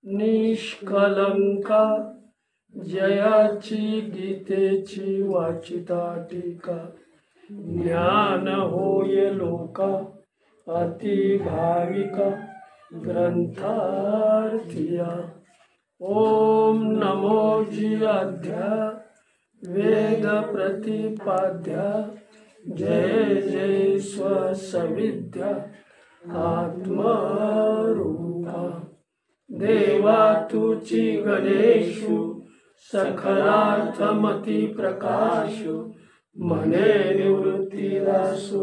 निष्कलंका जयाची गीतेची वाचिता टीका ज्ञान होय लोका अति भाविका ग्रंथार्थिया। ओम नमो जियाध्या वेद प्रतिपाद्या जय जय स्वसविद्या आत्मरूपा। देवा तुची गणेशु सकलार्थमती प्रकाशु मने निवृत्तीदासु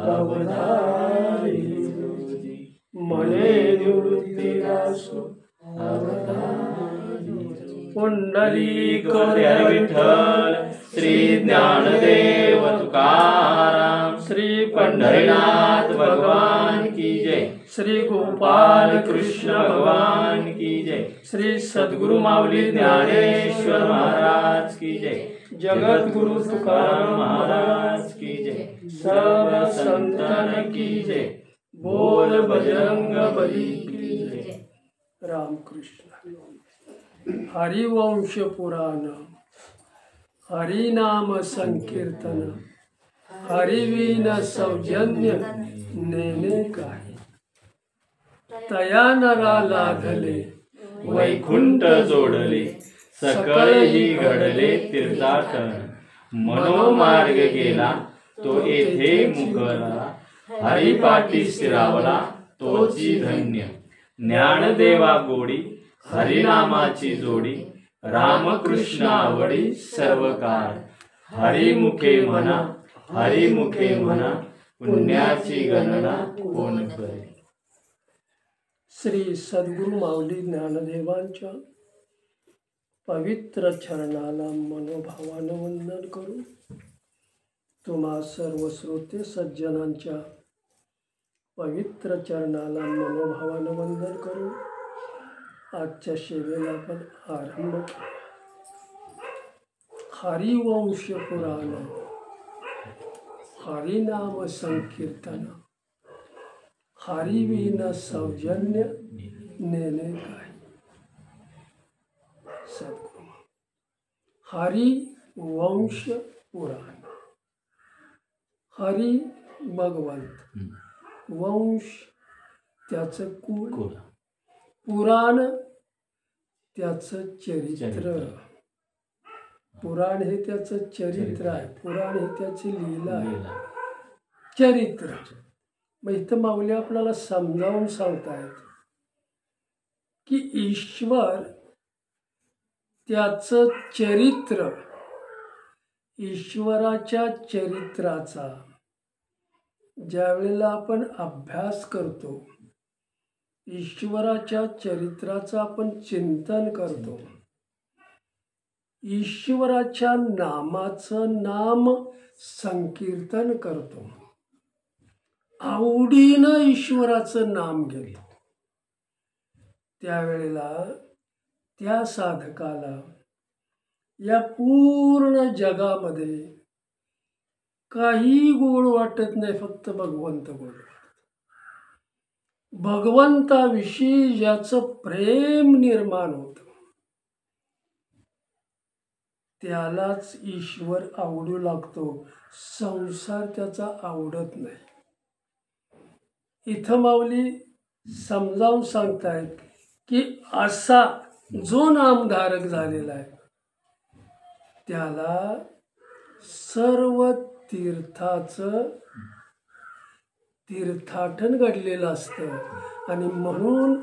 अवधारी मने निवृत्तीदासु अवधारी। पुंडलीक विठ्ठल श्री ज्ञानदेव तुकाराम श्री पंढरीनाथ भगवान की जय। श्री गोपाल कृष्ण भगवान की जय। श्री सद्गुरु माऊली ज्ञानेश्वर महाराज की जय। जगत गुरु तुकाराम महाराज की जय। सब संतन की जय। बोल बजरंग बली की जय। रामकृष्ण। हरिवंश पुराण हरिनाम संकीर्तन हरिवीन सौजन्य नेने काही। तया नरा लाधले वैकुंठ जोडले सकळही घडले तीर्थाटन। मनोमार्ग गेला तो येथे मुकला हरिपाठी स्थिरावला तोची धन्य। ज्ञानदेवा गोडी हरिनामाची जोडी रामकृष्ण आवडी सर्वकाळ। हरिमुखे म्हणा पुण्याची गणना कोण करे। श्री सद्गुरु माऊली ज्ञानदेवांच्या पवित्र चरणाला मनोभावानं वंदन करू। तुम्हा सर्व श्रोते सज्जनांच्या पवित्र चरणाला मनोभावानं वंदन करू। आजच्या सेवेला आपण आरंभ करू। हरिवंश पुराण हरिनाम संकीर्तन हरिवीन सौजन्य नेने काही। सद्गुरु हरिवंश पुराण हरि भगवंत वंश त्याचं कुळ पुराण त्याचं चरित्र। पुराण हे त्याचं चरित्र आहे। पुराण हे त्याची लीला आहे चरित्र। मग इथं माऊली आपल्याला समजावून सांगतायत की ईश्वर त्याचं चरित्र ईश्वराच्या चरित्राचा ज्या वेळेला आपण अभ्यास करतो ईश्वराच्या चरित्राचं आपण चिंतन करतो ईश्वराच्या नामाचं नाम संकीर्तन करतो आवडीनं ईश्वराचं नाम घेतो त्यावेळेला त्या साधकाला या पूर्ण जगामध्ये काही गोड वाटत नाही फक्त भगवंत गोड वाटत। भगवंताविषयी ज्याचं प्रेम निर्माण होतं त्यालाच ईश्वर आवडू लागतो। संसार त्याचा आवडत नाही। इथं माऊली समजावून सांगतायत की असा जो नामधारक झालेला आहे त्याला सर्व तीर्थाचं तीर्थाटन घडलेलं असतं आणि म्हणून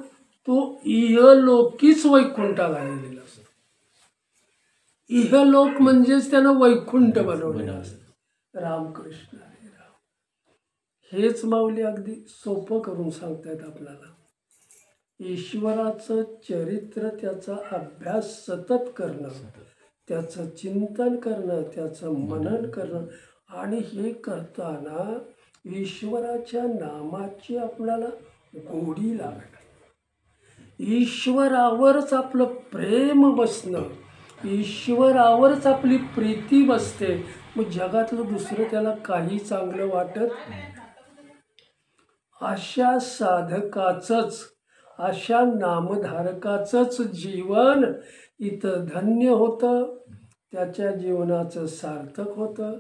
तो इहलोकीच वैकुंठाला गेलेला असतो। इहलोक म्हणजेच त्यानं वैकुंठ बनवलेलं असतं। रामकृष्ण हरी राम। हेच माऊली अगदी सोपं करून सांगतायत आपल्याला। ईश्वराचं चरित्र त्याचा अभ्यास सतत करणं त्याचं चिंतन करणं त्याचं मनन करणं आणि हे करताना ईश्वराच्या नामाची आपल्याला गोडी लागणं ईश्वरावरच आपलं प्रेम बसणं ईश्वरावरच आपली प्रीती बसते। मग जगातलं दुसरं त्याला काही चांगलं वाटत। अशा साधकाचंच अशा नामधारकाचंच जीवन इथं धन्य होतं, त्याच्या जीवनाचं सार्थक होतं,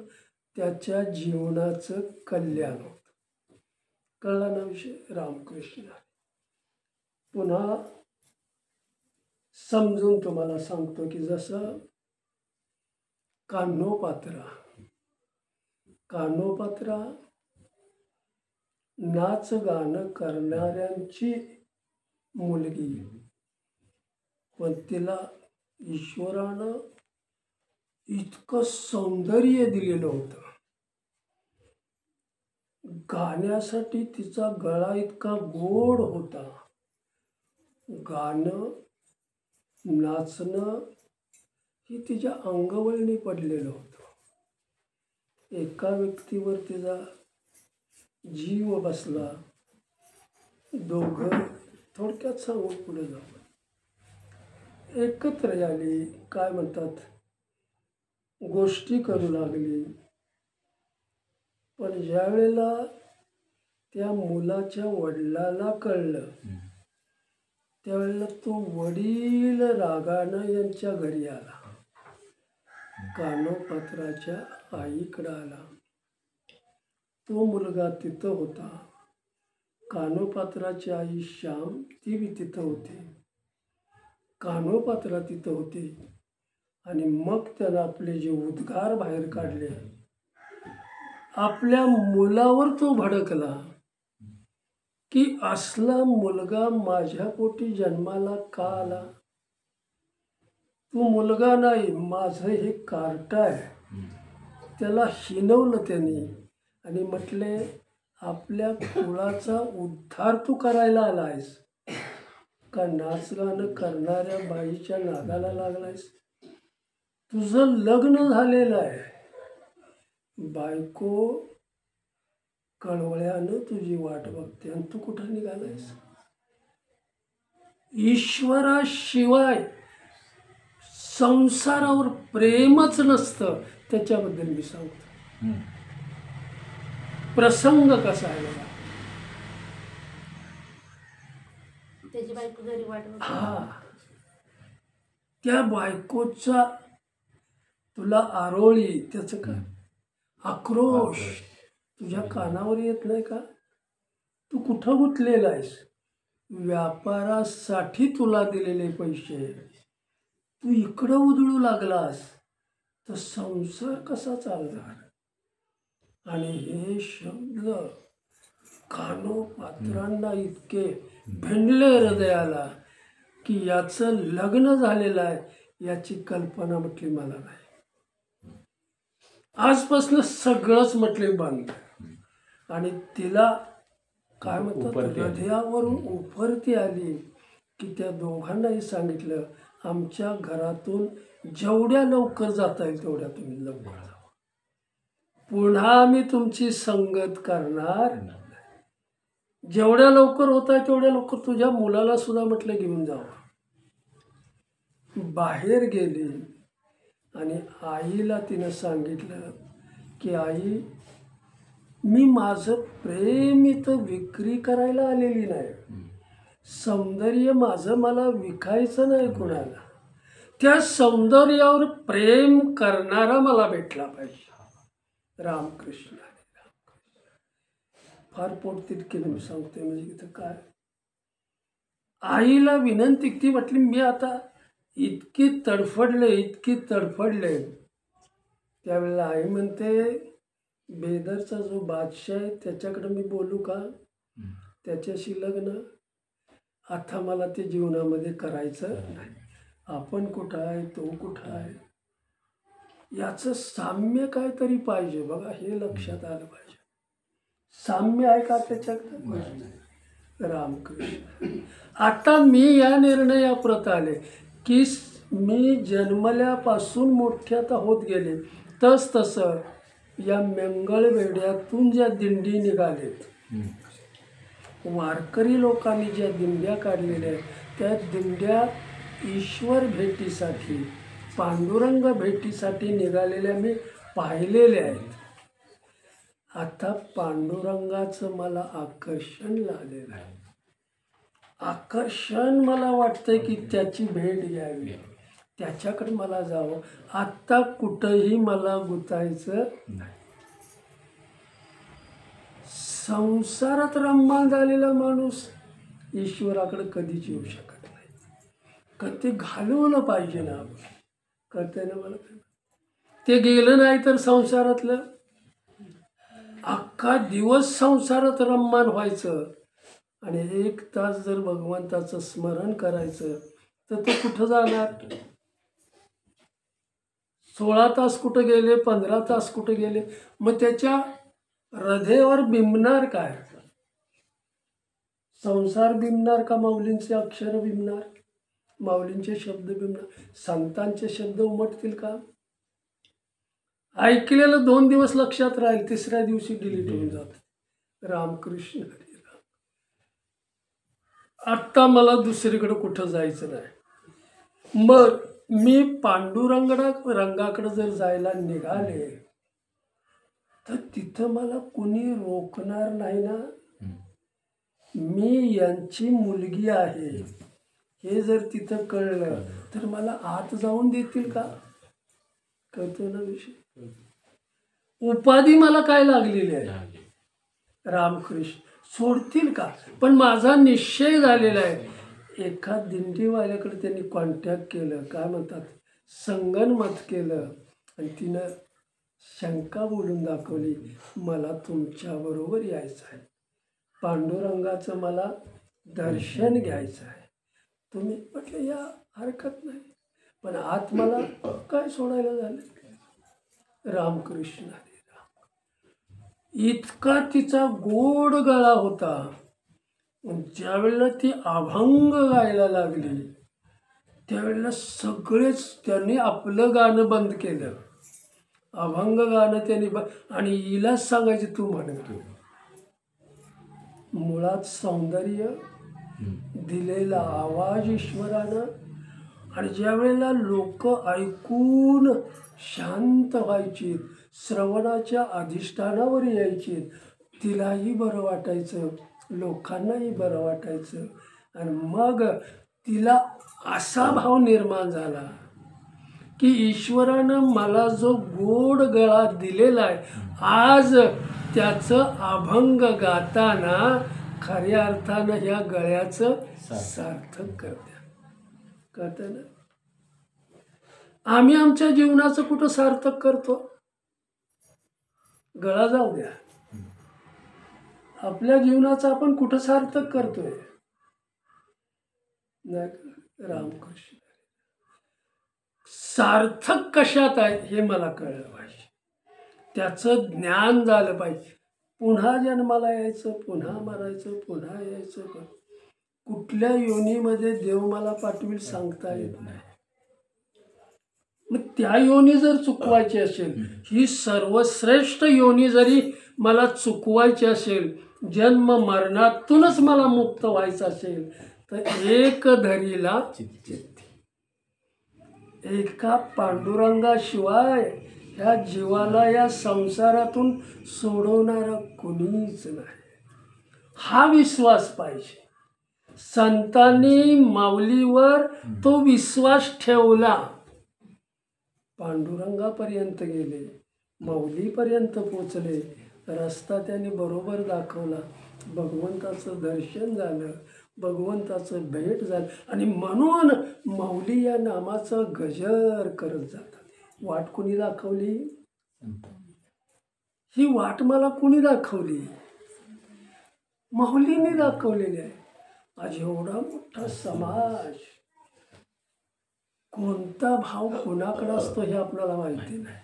त्याच्या जीवनाचं कल्याण होतं. कळला ना विषय? रामकृष्ण. पुन्हा समजून तुम्हाला सांगतो की जसं कान्होपात्रा नाच गाणं करणाऱ्यांची मुलगी, पण तिला ईश्वरानं इतकं सौंदर्य दिलेलं होतं. गाण्यासाठी तिचा गळा इतका गोड होता. गाणं नाचणं ही तिच्या अंगवळणी पडलेलं होतं. एका व्यक्तीवर तिचा जीव बसला. दोघं थोडक्यात सांगून पुढे जाऊ. एकत्र आली, काय म्हणतात, गोष्टी करू लागली. पण ज्या वेळेला त्या मुलाच्या वडिलाला कळलं, त्यावेळेला तो वडील रागानं यांच्या घरी आला. कान्होपात्राच्या आईकडं आला. तो मुलगा तिथं होता. कान्होपात्राची आई श्याम ती बी तिथं होती. कान्होपात्रा तिथं होती. आणि मग त्यानं आपले जे उद्गार बाहेर काढले, आपल्या मुलावर तो भडकला की असला मुलगा माझ्या पोटी जन्माला का आला? तू मुलगा नाही, माझं हे कार्ट आहे. त्याला हिणवलं त्यांनी आणि म्हटले, आपल्या कुळाचा उद्धार तू करायला आलायस का नाचगाणं करणाऱ्या बाईच्या नादाला लागलायस? तुझं लग्न झालेलं आहे. बायको कळवळ्यानं तुझी वाट बघते आणि तू कुठं निघालायस? ईश्वराशिवाय संसारावर प्रेमच नसतं, त्याच्याबद्दल मी सांगतो. प्रसंग कसा आहे बघा. त्याची बायको घरी वाट बघते. त्या बायकोचा तुला आरोळी, त्याचं काय आक्रोश तुझ्या कानावर येत नाही का? तू कुठं गुंतलेला आहेस? व्यापारासाठी तुला दिलेले पैसे तू इकडं उधळू लागलास तर संसार कसा चालणार? आणि हे शब्द कान्होपात्रांना इतके भिडले हृदयाला की याचं लग्न झालेलं आहे याची कल्पना म्हटली मला नाही. आजपासून सगळंच म्हटले बंद. आणि तिला काय म्हणतात, हृदयावरून उफरती आली की त्या दोघांनाही सांगितलं, आमच्या घरातून जेवढ्या लवकर जाता येईल तेवढ्या तुम्ही लवकर जावा. पुन्हा आम्ही तुमची संगत करणार. जेवढ्या लवकर होत आहे तेवढ्या लवकर तुझ्या मुलाला सुद्धा म्हटलं घेऊन जावं. बाहेर गेली आणि आईला तिनं सांगितलं की आई, मी माझं प्रेम इथं विक्री करायला आलेली नाही. सौंदर्य माझं मला विकायचं नाही कुणाला. त्या सौंदर्यावर प्रेम करणारा मला भेटला पाहिजे. रामकृष्ण. फार पोटतिडकीनं मी सांगतोय, म्हणजे इथं काय, आईला विनंती ती म्हटली, मी आता इतकी तडफडले. त्यावेळेला आई म्हणते, बेदरचा जो बादशाह आहे त्याच्याकडे मी बोलू का? त्याच्याशी लग्न आता मला ते जीवनामध्ये करायचं नाही. आपण कुठं आहे, तो कुठं आहे, याचं साम्य काहीतरी पाहिजे बघा. हे लक्षात आलं पाहिजे. साम्य आहे का त्याच्याकडे? रामकृष्ण. आता मी या निर्णयाप्रत आले की मी जन्मल्यापासून मोठ्यात होत गेले तसं या मंगळवेढ्यातून ज्या दिंडी निघालेत, वारकरी लोकांनी ज्या दिंड्या काढलेल्या आहेत, त्या दिंड्या ईश्वर भेटीसाठी, पांडुरंग भेटीसाठी निघालेल्या मी पाहिलेल्या आहेत. आता पांडुरंगाचं मला आकर्षण लागलेलं आहे. आकर्षण मला वाटतंय की त्याची भेट घ्यावी, त्याच्याकडे मला जावं. आत्ता कुठंही मला गुतायचं नाही. संसारात रम्मान झालेला माणूस ईश्वराकडे कधीच येऊ शकत नाही. ते घालवलं पाहिजे ना. कळतंय ना मला? ते गेलं नाही तर संसारातलं अख्खा दिवस संसारात रम्मान व्हायचं आणि 1 तास जर भगवंताचं स्मरण करायचं तर ते कुठं जाणार? 16 तास कुठं गेले, 15 तास कुठं गेले? मग त्याच्या हृदयावर बिंबणार काय? संसार बिंबणार का माऊलींचे अक्षर बिंबणार, माऊलींचे शब्द बिंबणार, संतांचे शब्द उमटतील का? ऐकलेलं 2 दिवस लक्षात राहील, तिसऱ्या दिवशी डिलीट होऊन जात. रामकृष्ण हरी राम. आत्ता मला दुसरीकडे कुठं जायचं नाही. मग मी रंगाकडे जर जायला निघाले तर तिथं मला कुणी रोखणार नाही ना. मी यांची मुलगी आहे हे जर तिथं कळलं तर मला आत जाऊन देतील का? कळतो ना विषय? उपाधी मला काय लागलेली आहे? रामकृष्ण सोडतील का? पण माझा निश्चय झालेला आहे. एका दिंडीवाल्याकडे त्यांनी कॉन्टॅक्ट केलं, काय म्हणतात, संगनमत केलं आणि तिनं शंका बोलून दाखवली, मला तुमच्याबरोबर यायचं आहे, पांडुरंगाचं मला दर्शन घ्यायचं आहे. तुम्ही म्हटलं या, हरकत नाही, पण आत मला काय सोडायला झालं? रामकृष्ण हरी राम. इतका तिचा गोड गळा होता. ज्यावेळेला ती अभंग गायला लागली त्यावेळेला सगळेच त्यांनी आपलं गाणं बंद केलं, अभंग गाणं त्यांनी आणि हिलाच सांगायचे तू म्हण. मुळात सौंदर्य दिलेला आवाज ईश्वरानं, आणि ज्या वेळेला लोक ऐकून शांत व्हायची, श्रवणाच्या अधिष्ठानावर यायची, तिलाही बरं वाटायचं, लोकांनाही बरं वाटायचं. आणि मग तिला असा भाव निर्माण झाला की ईश्वरानं मला जो गोड गळा दिलेला आहे, आज त्याचं अभंग गाताना खऱ्या अर्थानं ह्या गळ्याचं सार्थक करते. कळतं ना? आम्ही आमच्या जीवनाचं कुठं सार्थक करतो? गळा जाऊ द्या, आपल्या जीवनाचं आपण कुठं सार्थक करतोय? रामकृष्ण. सार्थक कशात आहे हे मला कळलं पाहिजे, त्याचं ज्ञान झालं पाहिजे. पुन्हा जन्माला यायचं, पुन्हा मरायचं, पुन्हा यायचं, कुठल्या योनीमध्ये देव मला पाठवील सांगता येत नाही. मग त्या योनी जर चुकवायची असेल, ही सर्वश्रेष्ठ योनी जरी मला चुकवायची असेल, जन्म मरणातूनच मला मुक्त व्हायचं असेल, तर एक धरीला चित्ती, एका पांडुरंगाशिवाय या जीवाला या संसारातून सोडवणारा कुणीच नाही. हा विश्वास पाहिजे. संतांनी माऊलीवर तो विश्वास ठेवला, पांडुरंगापर्यंत गेले, माऊलीपर्यंत पोचले, रस्ता त्यांनी बरोबर दाखवला, भगवंताचं दर्शन झालं, भगवंताचं भेट झालं. आणि म्हणून माऊली या नामाचं गजर करत जातात. वाट कुणी दाखवली? ही वाट मला कुणी दाखवली? माऊलीने दाखवलेली आहे. आज एवढा मोठा समाज, कोणता भाव कोणाकडे असतो हे आपल्याला माहिती नाही,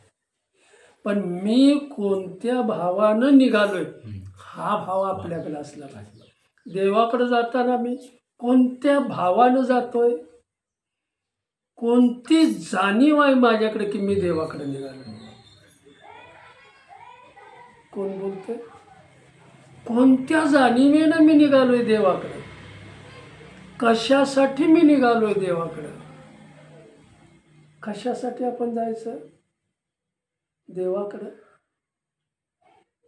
पण मी कोणत्या भावानं निघालोय हा भाव आपल्याकडे असला पाहिजे. देवाकडे जाताना मी कोणत्या भावानं जातोय, कोणती जाणीव आहे माझ्याकडे की मी देवाकडे निघालो? कोण बोलतोय? कोणत्या जाणीवेनं मी निघालोय देवाकडे? कशासाठी मी निघालोय देवाकडे? कशासाठी आपण जायचं देवाकडे?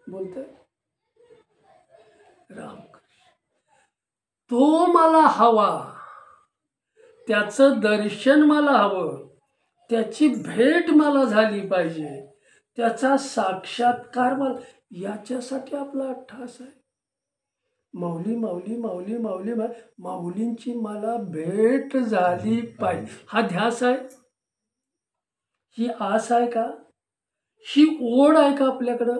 बोलतोय रामकृष्ण. तो मला हवा, त्याचं दर्शन मला हवं, त्याची भेट मला झाली पाहिजे, त्याचा साक्षात्कार मला, याच्यासाठी आपला अट्टहास आहे. माऊली माऊली माऊली माऊली माऊलींची मला भेट झाली पाहिजे, हा ध्यास आहे. ही आस आहे का? ही ओढ आहे का आपल्याकडं?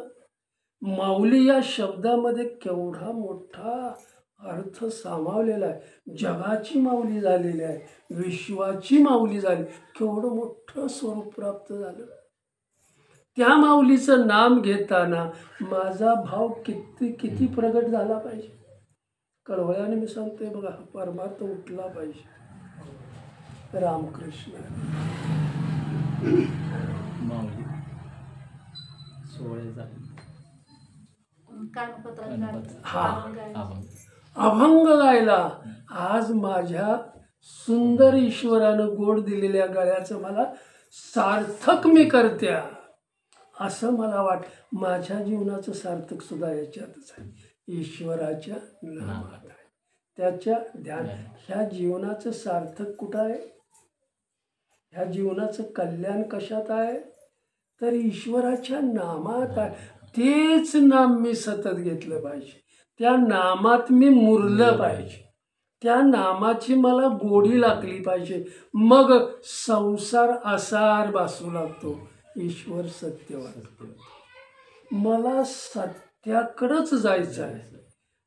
माऊली या शब्दामध्ये केवढा मोठा अर्थ सामावलेला आहे. जगाची माऊली झालेली आहे, विश्वाची माऊली झाली, केवढं मोठं स्वरूप प्राप्त झालं. त्या माऊलीचं नाम घेताना माझा भाव किती किती प्रगट झाला पाहिजे. कळवळ्याने मी सांगतोय बघा, परमार्थ उठला पाहिजे. रामकृष्ण. माऊली सोहळे झाले. हा, अभंग गायला आज माझ्या सुंदर ईश्वरानं गोड दिलेल्या गळ्याचं मला सार्थक मी करत्या, असं मला माझ्या जीवनाचं सार्थक सुद्धा याच्यातच आहे, ईश्वराच्या नामात आहे, त्याच्या ध्यान. ह्या जीवनाचं सार्थक कुठं आहे? ह्या जीवनाचं कल्याण कशात आहे? तर ईश्वराच्या नामात आहे. तेच नाम मी सतत घेतलं पाहिजे, त्या नामात मी मुरलं पाहिजे, त्या नामाची मला गोडी लागली पाहिजे, मग संसार आसार भासू लागतो. ईश्वर सत्यवान, मला सत्याकडंच जायचं आहे.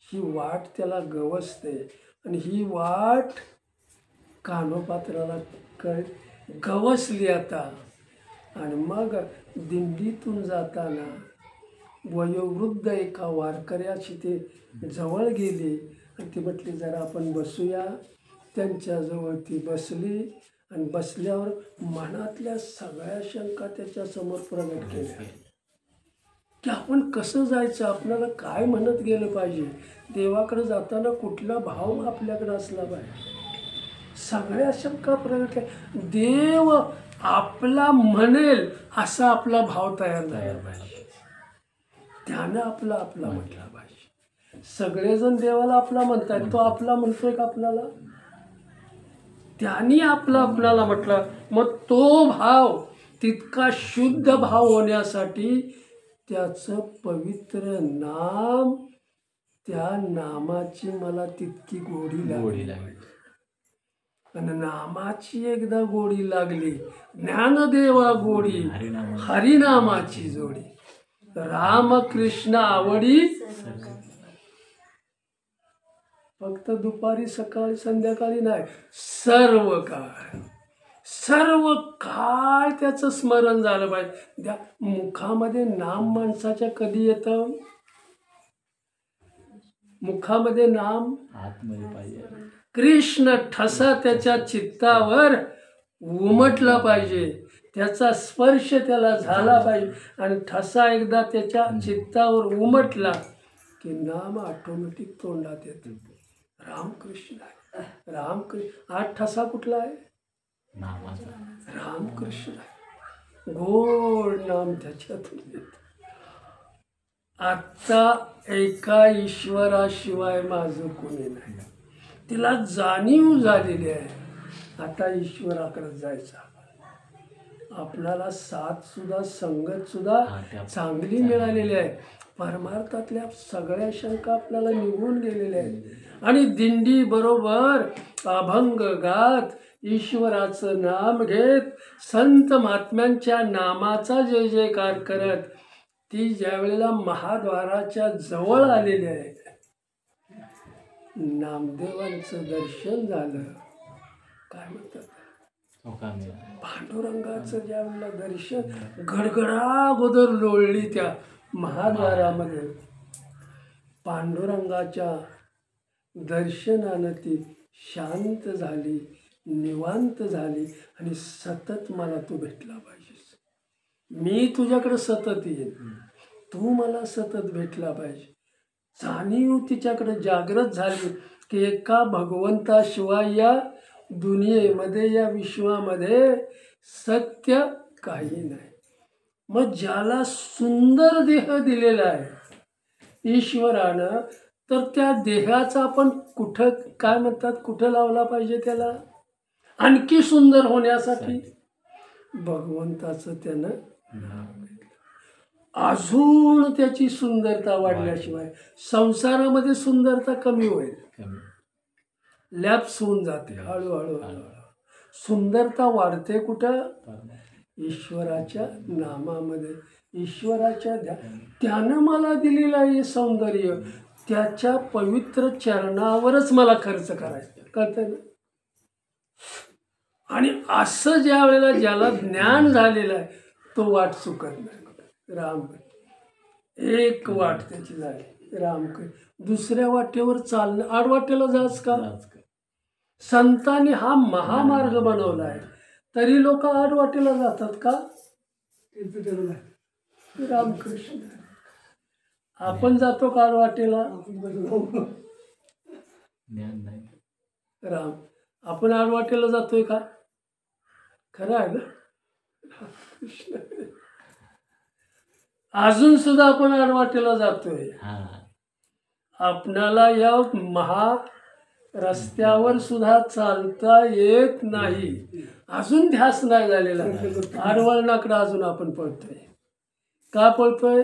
ही वाट त्याला गवसते, आणि ही वाट कानोपात्राला गवसली आता. आणि मग दिंडीतून जाताना वयोवृद्ध एका वारकऱ्याची ते जवळ गेली आणि ती म्हटली जरा आपण बसूया. त्यांच्याजवळ ती बसली आणि बसल्यावर मनातल्या सगळ्या शंका त्याच्यासमोर प्रगट केल्या की आपण कसं जायचं, आपल्याला काय म्हणत गेलं पाहिजे, देवाकडे जाताना कुठला भाव आपल्याकडे असला पाहिजे. सगळ्या शंका प्रगट केल्या. देव आपला म्हणेल असा आपला भाव तयार झाला पाहिजे, त्यानं आपला आपला म्हटला पाहिजे. सगळेजण देवाला आपला म्हणतात, तो आपला म्हणतोय का आपल्याला? त्यांनी आपला आपल्याला म्हटलं. मग तो भाव तितका शुद्ध भाव होण्यासाठी त्याचं पवित्र नाम, त्या नामाची मला तितकी गोडी लागली. आणि नामाची एकदा गोडी लागली, ज्ञानदेवा गोडी हरिनामाची जोडी, रामकृष्ण आवडी. फक्त दुपारी सकाळी संध्याकाळी नाही, सर्व काळ त्याचं स्मरण झालं पाहिजे. त्या मुखामध्ये नाम माणसाच्या कधी येतं? मुखामध्ये नाम आतमध्ये पाहिजे. कृष्ण ठसा त्याच्या चित्तावर उमटला पाहिजे, त्याचा स्पर्श त्याला झाला पाहिजे. आणि ठसा एकदा त्याच्या चित्तावर उमटला की नाम ऑटोमॅटिक तोंडात येतं. रामकृष्ण आहे, रामकृष्ण. हा ठसा कुठला आहे? नामाचा. रामकृष्ण आहे, गोड नाम त्याच्यातून येतं. आत्ता एका ईश्वराशिवाय माझं कोणी नाही, तिला जाणीव झालेली आहे. आता ईश्वराकडे जायचं. आपल्याला साथ सुद्धा, संगत सुद्धा चांगली मिळालेली आहे. परमार्थातल्या सगळ्या शंका आपल्याला निघून गेलेल्या आहेत. आणि दिंडी बरोबर अभंग गात, ईश्वराचं नाम घेत, संत महात्म्यांच्या नामाचा जय जयकार करत ती ज्या वेळेला महाद्वाराच्या जवळ आलेली आहे, नामदेवांचं दर्शन झालं. काय म्हणतात, पांडुरंगाचं ज्या वेळेला दर्शन, गडगडा गोदर लोळली त्या महाद्वारामध्ये. पांडुरंगाच्या दर्शनानं ती शांत झाली, निवांत झाली. आणि सतत मला तू भेटला पाहिजेस, मी तुझ्याकडे सतत येईन, तू मला सतत भेटला पाहिजे. जाणीव तिच्याकडे जागृत झाली की एका भगवंताशिवाय या दुनियेमध्ये, या विश्वामध्ये सत्य काही नाही. मग ज्याला सुंदर देह दिलेला आहे ईश्वरानं, तर त्या देहाचा आपण कुठं काय म्हणतात कुठं लावला पाहिजे त्याला आणखी सुंदर होण्यासाठी भगवंताचं त्यानं अजून त्याची सुंदरता वाढल्याशिवाय संसारामध्ये सुंदरता कमी होईल, लॅप्स होऊन जाते हळूहळू. सुंदरता वाढते कुठं? ईश्वराच्या नामामध्ये, ईश्वराच्या त्यानं मला दिलेलं आहे सौंदर्य, त्याच्या पवित्र चरणावरच मला खर्च करायचं, कळतं ना? आणि असं ज्या वेळेला ज्याला ज्ञान झालेलं आहे तो वाट चुकत नाही. राम एक वाट त्याची झाली, राम दुसऱ्या वाटेवर चालणं, आडवाटेला जाच का? संतांनी हा महामार्ग बनवला आहे तरी लोक आडवाटेला जातात का? रामकृष्ण, आपण जातो का आडवाटेला? राम, आपण आडवाटेला जातोय का? खरं आहे ना? कृष्ण, अजून सुद्धा आपण आडवाटेला जातोय. आपणाला या महा रस्त्यावर सुद्धा चालता येत नाही, अजून ध्यास नाही झालेला. आडवळणाकडे अजून आपण पळतोय. का पळतोय?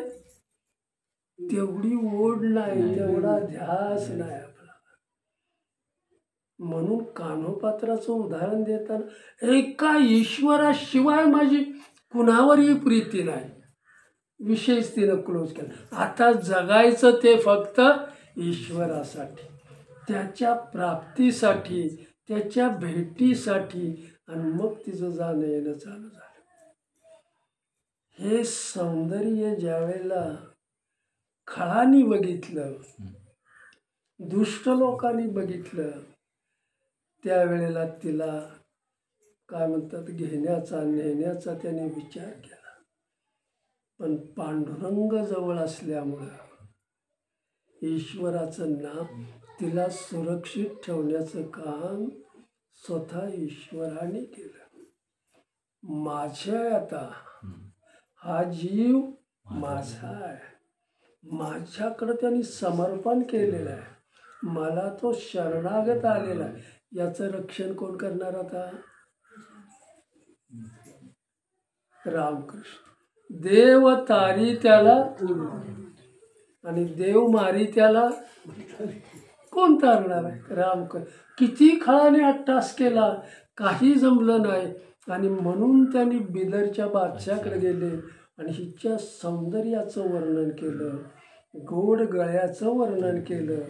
तेवढी ओढ नाही, तेवढा ध्यास नाही आपला. म्हणून कान्होपात्राचं उदाहरण देताना एका ईश्वराशिवाय माझी कुणावरही प्रीती नाही, विषयच तिनं क्लोज केला. आता जगायचं ते फक्त ईश्वरासाठी, त्याच्या प्राप्तीसाठी, त्याच्या भेटीसाठी, आणि मग तिचं जाणं येणं चालू झालं. हे सौंदर्य ज्यावेळेला खळांनी बघितलं, दुष्ट लोकांनी बघितलं, त्यावेळेला तिला काय म्हणतात घेण्याचा नेण्याचा त्याने विचार केला. पण पांडुरंग जवळ असल्यामुळं ईश्वराचं नाम तिला सुरक्षित ठेवण्याचं काम स्वतः ईश्वराने केलं. माझ्या आता हा जीव माझा आहे, माझ्याकडं त्यांनी समर्पण केलेलं आहे, मला तो शरणागत आलेला आहे. याचं रक्षण कोण करणार आता? रामकृष्ण. देव तारी त्याला आणि देव मारी त्याला कोण तारणार आहे? राम. किती खळाने अट्टास केला, काही जमलं नाही. आणि म्हणून त्यांनी बिदरच्या बादशाकडे गेले आणि हिच्या सौंदर्याचं वर्णन केलं, गोड गळ्याचं वर्णन केलं.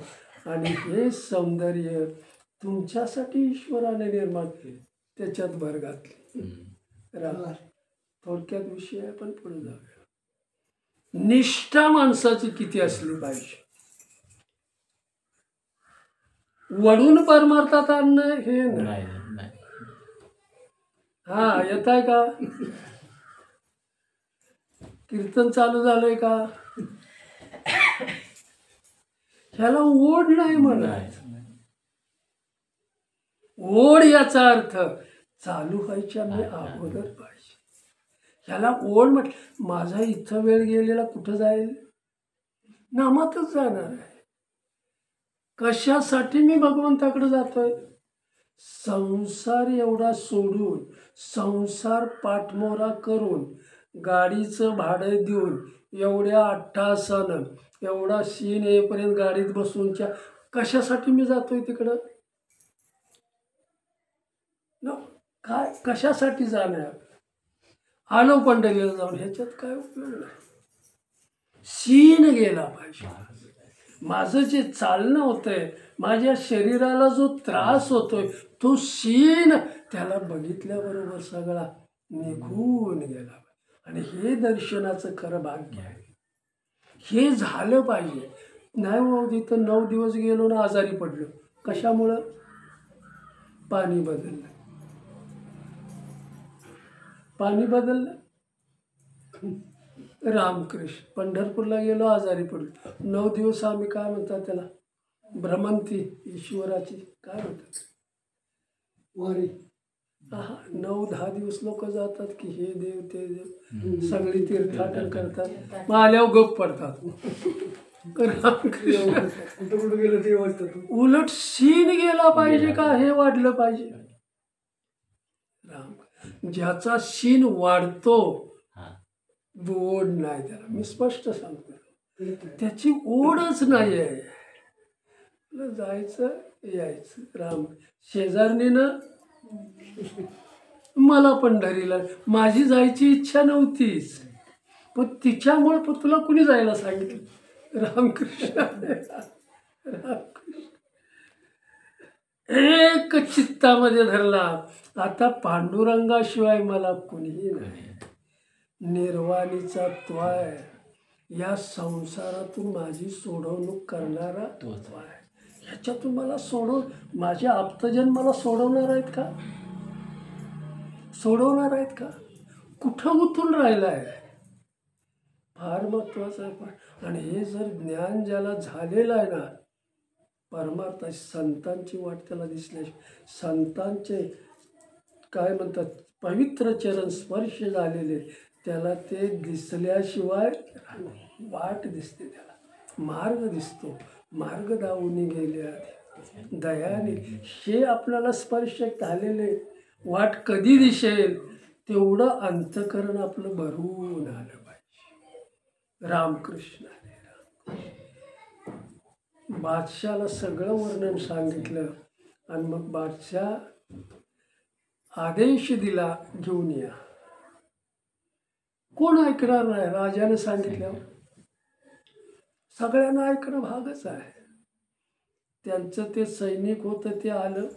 आणि हे सौंदर्य तुमच्यासाठी ईश्वराने निर्माण केले, त्याच्यात भर घातली. थोडक्यात विषय आपण पुढे जाऊया. निष्ठा माणसाची किती असली पाहिजे. वडून परमार्थात आणणं हे नाही. हा येत आहे का? कीर्तन चालू झालंय का? ह्याला ओढ नाही म्हणत. ओढ याचा अर्थ चालू व्हायच्या मी अगोदर पाहिजे. ह्याला ओढ म्हटलं, माझा इथं वेळ गेलेला कुठं जाईल? नामातच जाणार आहे. कशासाठी मी भगवंताकडे जातोय? संसार एवढा सोडून, संसार पाठमोरा करून, गाडीचं भाडं देऊन, एवढ्या अट्टासानं, एवढा सीन येईपर्यंत गाडीत बसूनच्या कशासाठी मी जातोय तिकडं? काय कशासाठी जाणार? आलो पंढरीला जाऊन, ह्याच्यात काय उपयोग नाही. सीन गेला पाहिजे. माझं जे चालणं होतंय, माझ्या शरीराला जो त्रास होतोय, तो सीन त्याला बघितल्याबरोबर सगळा निघून गेला. आणि हे दर्शनाचं खरं भाग्य आहे. हे झालं पाहिजे. नाही हो, तिथं 9 दिवस गेलो ना आजारी पडलो. कशामुळं? पाणी बदललं. पाणी बदललं. रामकृष्ण. पंढरपूरला गेलो आजारी पडलो. 9 दिवस आम्ही काय म्हणतात त्याला, भ्रमंती ईश्वराची काय म्हणतात, वारी. 9-10 दिवस लोक जातात की हे देव ते देव, सगळी तीर्थाटन करतात, मग आल्यावर गप पडतात. रामकृष्ण. कुठं कुठं गेलं ते वाटतं. उलट शीन गेला पाहिजे का हे वाढलं पाहिजे. राम ज्याचा शीन वाढतो ओढ नाही त्याला. मी स्पष्ट सांगतो त्याची ओढच नाही आहे. जायचं यायचं. राम शेजारणीनं मला पंढरीला माझी जायची इच्छा नव्हतीच, पण तिच्यामुळे पण तुला कुणी जायला सांगितलं. रामकृष्ण रामकृष्ण एक चित्तामध्ये धरला. आता पांडुरंगाशिवाय मला कुणीही नाही. निर्वाणीचा तो आहे. या संसारातून माझी सोडवणूक करणारा तो आहे. ह्याच्यातून मला माझे आप्तजन मला सोडवणार आहेत का? सोडवणार आहेत का? कुठं उतरून राहिला आहे? फार महत्वाचं आहे. आणि हे जर ज्ञान ज्याला झालेलं आहे ना, परमार्थ संतांची वाट त्याला दिसल्याशिवाय, संतांचे काय म्हणतात पवित्र चरण स्पर्श झालेले त्याला ते दिसल्याशिवाय वाट दिसते. त्याला मार्ग दिसतो. मार्ग दावून गेले दयाने हे आपल्याला स्पर्श झालेले वाट कधी दिसेल तेवढं अंतकरण आपलं भरून आलं पाहिजे. रामकृष्ण बादशाला सगळं वर्णन सांगितलं आणि मग बादशाह आदेश दिला घेऊन या. कोण ऐकणार नाही? राजाने सांगितलं सगळ्यांना ऐकणं भागच आहे. त्यांचं ते सैनिक होतं ते आलं,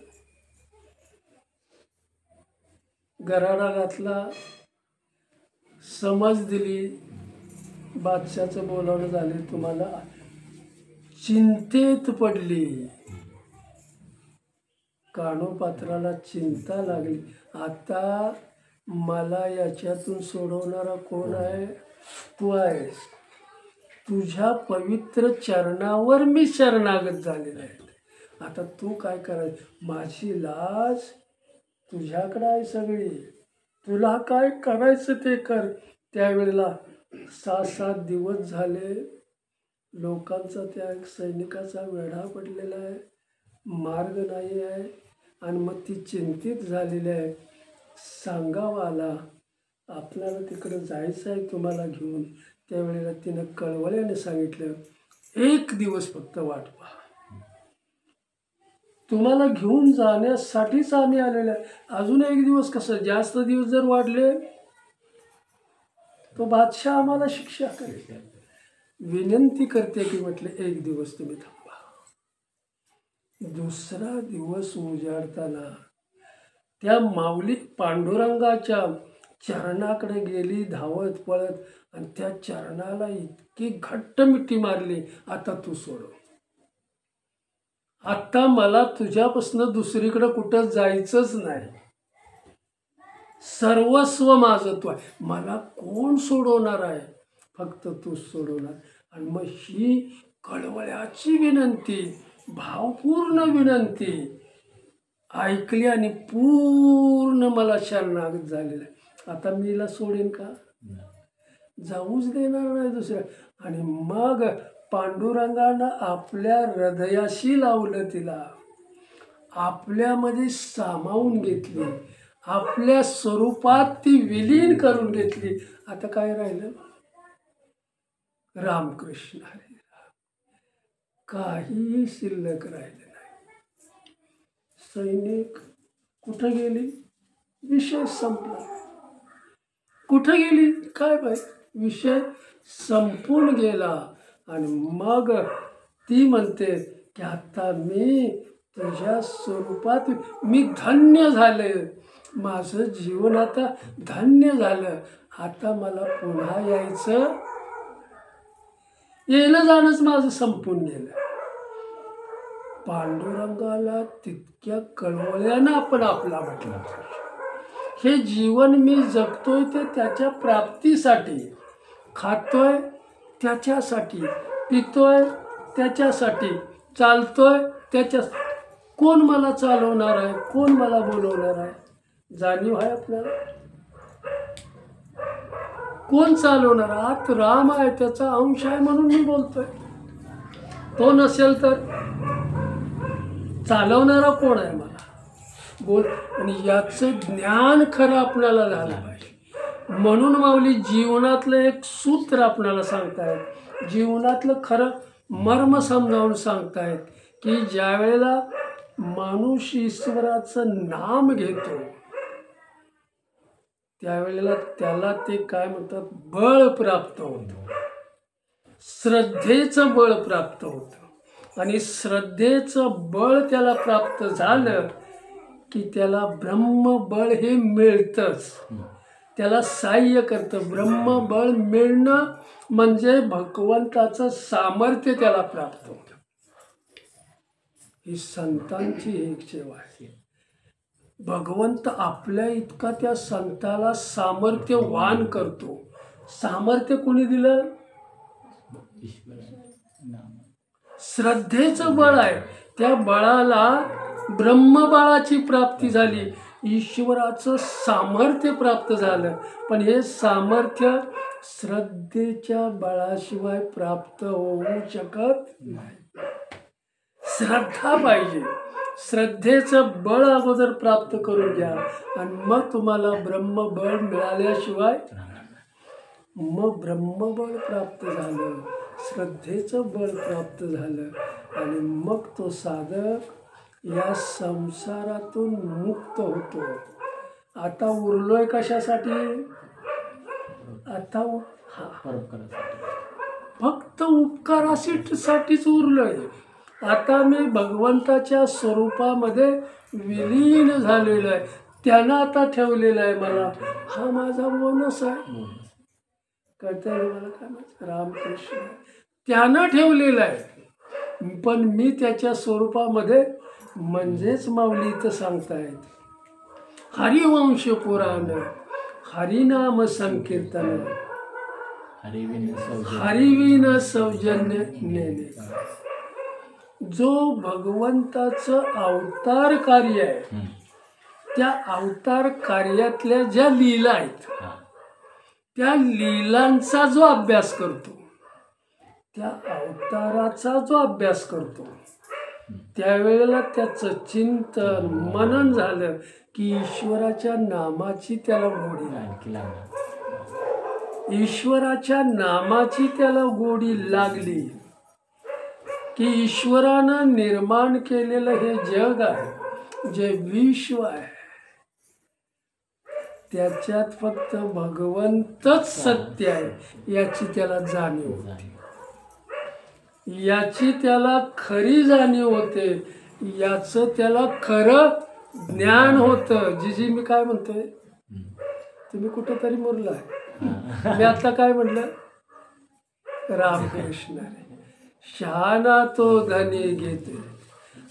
गराडा घातला, समज दिली, बादशाचं बोलावणं झाले. तुम्हाला चिंतेत पडली. कानोपात्राला चिंता लागली. आता मला याच्यातून सोडवणारा कोण आहे? तू आहेस. तुझ्या पवित्र चरणावर मी शरणागत झालेला आहे. आता तू काय करायचं? माझी लाज तुझ्याकडं आहे सगळी. तुला काय करायचं ते कर. त्यावेळेला 6-7 दिवस झाले. लोकांचा त्या सैनिकाचा वेढा पडलेला आहे. मार्ग नाही आहे. आणि मग ती चिंतित झालेली आहे. सांगावाला आपल्याला तिकडं जायचं आहे तुम्हाला घेऊन. त्यावेळेला तिनं कळवळ्याने सांगितलं 1 दिवस फक्त वाट पहा. तुम्हाला घेऊन जाण्यासाठीच आम्ही आलेलो आहे. अजून 1 दिवस कसं? जास्त दिवस जर वाढले तो बादशाह आम्हाला शिक्षा करेल. विनंती करते की म्हटलं 1 दिवस तुम्ही थांबा. दुसरा दिवस उजाडताना त्या माऊली पांडुरंगाच्या चरणाकडे गेली धावत पळत आणि त्या चरणाला इतकी घट्ट मिठी मारली. आता तू सोडव. आता मला तुझ्यापासून दुसरीकडे कुठं जायचंच नाही. सर्वस्व माझं तू आहे. मला कोण सोडवणार आहे? फक्त तू सोडवणार. आणि मग ही कळवळ्याची विनंती, भावपूर्ण विनंती ऐकली आणि पूर्ण मला शरणागत झालेलं आहे. आता मी हिला सोडेन का? जाऊच देणार नाही दुसऱ्या. आणि मग पांडुरंगानं आपल्या हृदयाशी लावलं तिला. आपल्यामध्ये सामावून घेतली. आपल्या स्वरूपात ती विलीन करून घेतली. आता काय राहिलं? रामकृष्ण हरे राम. काहीही शिल्लक राहिलं नाही. सैनिक कुठं गेली? विषय संपला. कुठं गेली? काय पाहिजे? विषय संपून गेला. आणि मग ती म्हणते की आता मी तुझ्या स्वरूपात मी धन्य झाले. माझं जीवन आता धन्य झालं. आता मला पुन्हा यायचं, येणं जाणंच माझं संपून गेलं. पांडुरंगाला तितक्या कळवळ्यानं आपण आपला म्हटलं. हे जीवन मी जगतोय ते त्याच्या प्राप्तीसाठी, खातोय त्याच्यासाठी, पितोय त्याच्यासाठी, चालतोय त्याच्या. कोण मला चालवणार आहे? कोण मला बोलवणार आहे? जाणीव आहे आपल्याला? कोण चालवणार? आत राम आहे, त्याचा अंश आहे म्हणून मी बोलतोय. तो नसेल तर चालवणारा कोण आहे मला बोल. आणि याचं ज्ञान खरं आपल्याला झालं पाहिजे. म्हणून माऊली जीवनातलं एक सूत्र आपल्याला सांगतायत, जीवनातलं खरं मर्म समजावून सांगतायत की ज्या वेळेला माणूस ईश्वराचं नाम घेतो त्यावेळेला त्याला ते काय म्हणतात, बळ प्राप्त होतं, श्रद्धेचं बळ प्राप्त होतं. आणि श्रद्धेचं बळ त्याला प्राप्त झालं की त्याला ब्रह्मबळ हे मिळतंच, त्याला सहाय्य करतं. ब्रह्मबळ मिळणं म्हणजे भगवंताचं सामर्थ्य त्याला प्राप्त होतं. ही संतांची एक सेवा आहे. भगवंत आपल्या इतका त्या संताला सामर्थ्यवान करतो. सामर्थ्य कोणी दिलं? श्रद्धेचं बळ आहे. त्या बळाला ब्रह्मबळाची प्राप्ती झाली, ईश्वराचं सामर्थ्य प्राप्त झालं. पण हे सामर्थ्य श्रद्धेच्या बळाशिवाय प्राप्त होऊ शकत नाही. श्रद्धा पाहिजे. श्रद्धेचं बळ अगोदर प्राप्त करून घ्या आणि मग तुम्हाला ब्रह्मबळ मिळाल्याशिवाय, मग ब्रह्मबळ प्राप्त झालं, श्रद्धेचं बळ प्राप्त झालं आणि मग तो साधक या संसारातून मुक्त होतो. आता उरलोय कशासाठी? आता फक्त उपकारासाठीच उरलोय. आता मी भगवंताच्या स्वरूपामध्ये विलीन झालेलो आहे. त्यानं आता ठेवलेलं आहे मला. हा माझा बोनस आहे. कळतंय मला काय माहिती? रामकृष्ण त्यानं ठेवलेलं आहे, पण मी त्याच्या स्वरूपामध्ये, म्हणजेच माऊली इथं सांगतायत हरिवंश पुराण, हरिनाम संकीर्तन, हरिविन सौजन्य नेणे. जो भगवंताचं अवतार कार्य आहे, त्या अवतार कार्यातल्या ज्या लीला आहेत, त्या लीलांचा जो अभ्यास करतो, त्या अवताराचा जो अभ्यास करतो, त्यावेळेला त्याचं चिंतन मनन झालं की ईश्वराच्या नामाची त्याला गोडी लागली. ईश्वराच्या नामाची त्याला गोडी लागली की ईश्वरानं निर्माण केलेलं हे जग आहे, जे विश्व आहे, त्याच्यात फक्त भगवंतच सत्य आहे याची त्याला जाणीव होते. याची त्याला खरी जाणीव होते. याचं त्याला खरं ज्ञान होतं. जी मी काय म्हणतोय, तुम्ही कुठेतरी मुरलाय. मी आता काय म्हटलं? रामकृष्ण शहाणा तो धनी घेते.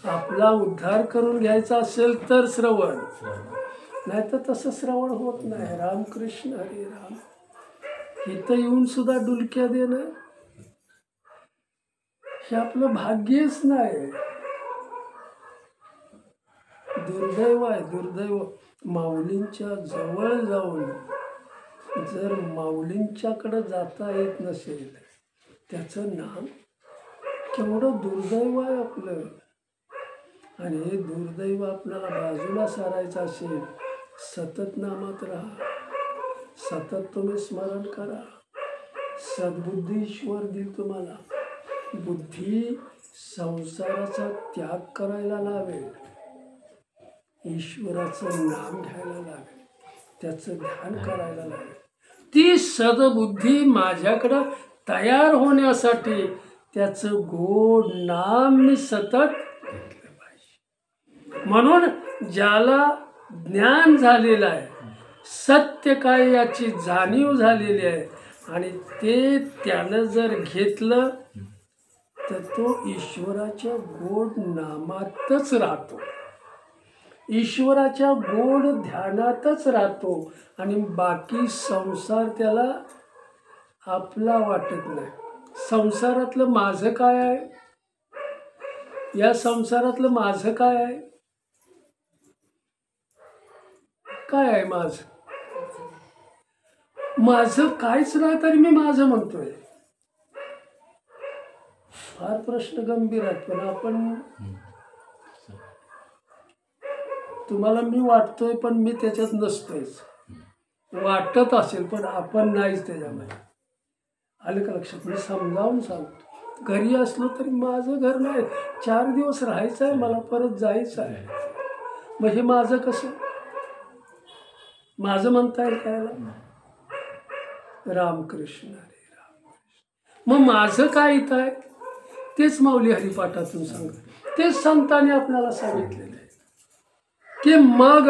आपला उद्धार करून घ्यायचा असेल तर श्रवण, नाही तर तसं श्रवण होत नाही. रामकृष्ण हरे राम. इथं येऊन सुद्धा डुलक्या देणं हे आपलं भाग्यच नाही. दुर्दैव आहे, दुर्दैव. माऊलींच्या जवळ जाऊन जर माऊलींच्याकडं जाता येत नसेल, त्याचं नाम केवढं दुर्दैव आहे आपलं. आणि हे दुर्दैव आपल्याला बाजूला सारायचं असेल, सतत नामात राहा, सतत तुम्ही स्मरण करा. सद्बुद्धी ईश्वर देईल तुम्हाला. बुद्धी संसाराचा त्याग करायला लावेल, ईश्वराचं नाम घ्यायला लावेल, त्याचं ध्यान करायला लावेल. ती सद्बुद्धी माझ्याकडं तयार होण्यासाठी त्याचं गोड नाम मी सतत घेतलं पाहिजे. म्हणून ज्याला ज्ञान झालेलं आहे, सत्य काय याची जाणीव झालेली आहे, आणि ते त्यानं जर घेतलं तर तो ईश्वराच्या गोड नामातच राहतो, ईश्वराच्या गोड ध्यानातच राहतो. आणि बाकी संसार त्याला आपला वाटत नाही. संसारातलं माझं काय आहे, या संसारातलं माझं काय आहे, काय आहे माझं? माझं काहीच नाही तरी मी माझं म्हणतोय. फार प्रश्न गंभीर आहेत, पण आपण तुम्हाला मी वाटतोय पण मी त्याच्यात नसतोयच, वाटत असेल पण आपण नाहीच त्याच्यामध्ये. आलं का लक्षात? मी समजावून सांगतो. घरी असलो तरी माझं घर नाही, 4 दिवस राहायचं आहे, मला परत जायचं आहे. मग हे माझं कसं माझं म्हणता येईल काय? रामकृष्ण हरे रामकृष्ण. मग माझं काय इथं आहे तेच माऊली हरिपाठातून सांगत, तेच संतांनी आपल्याला सांगितलेलं आहे की मग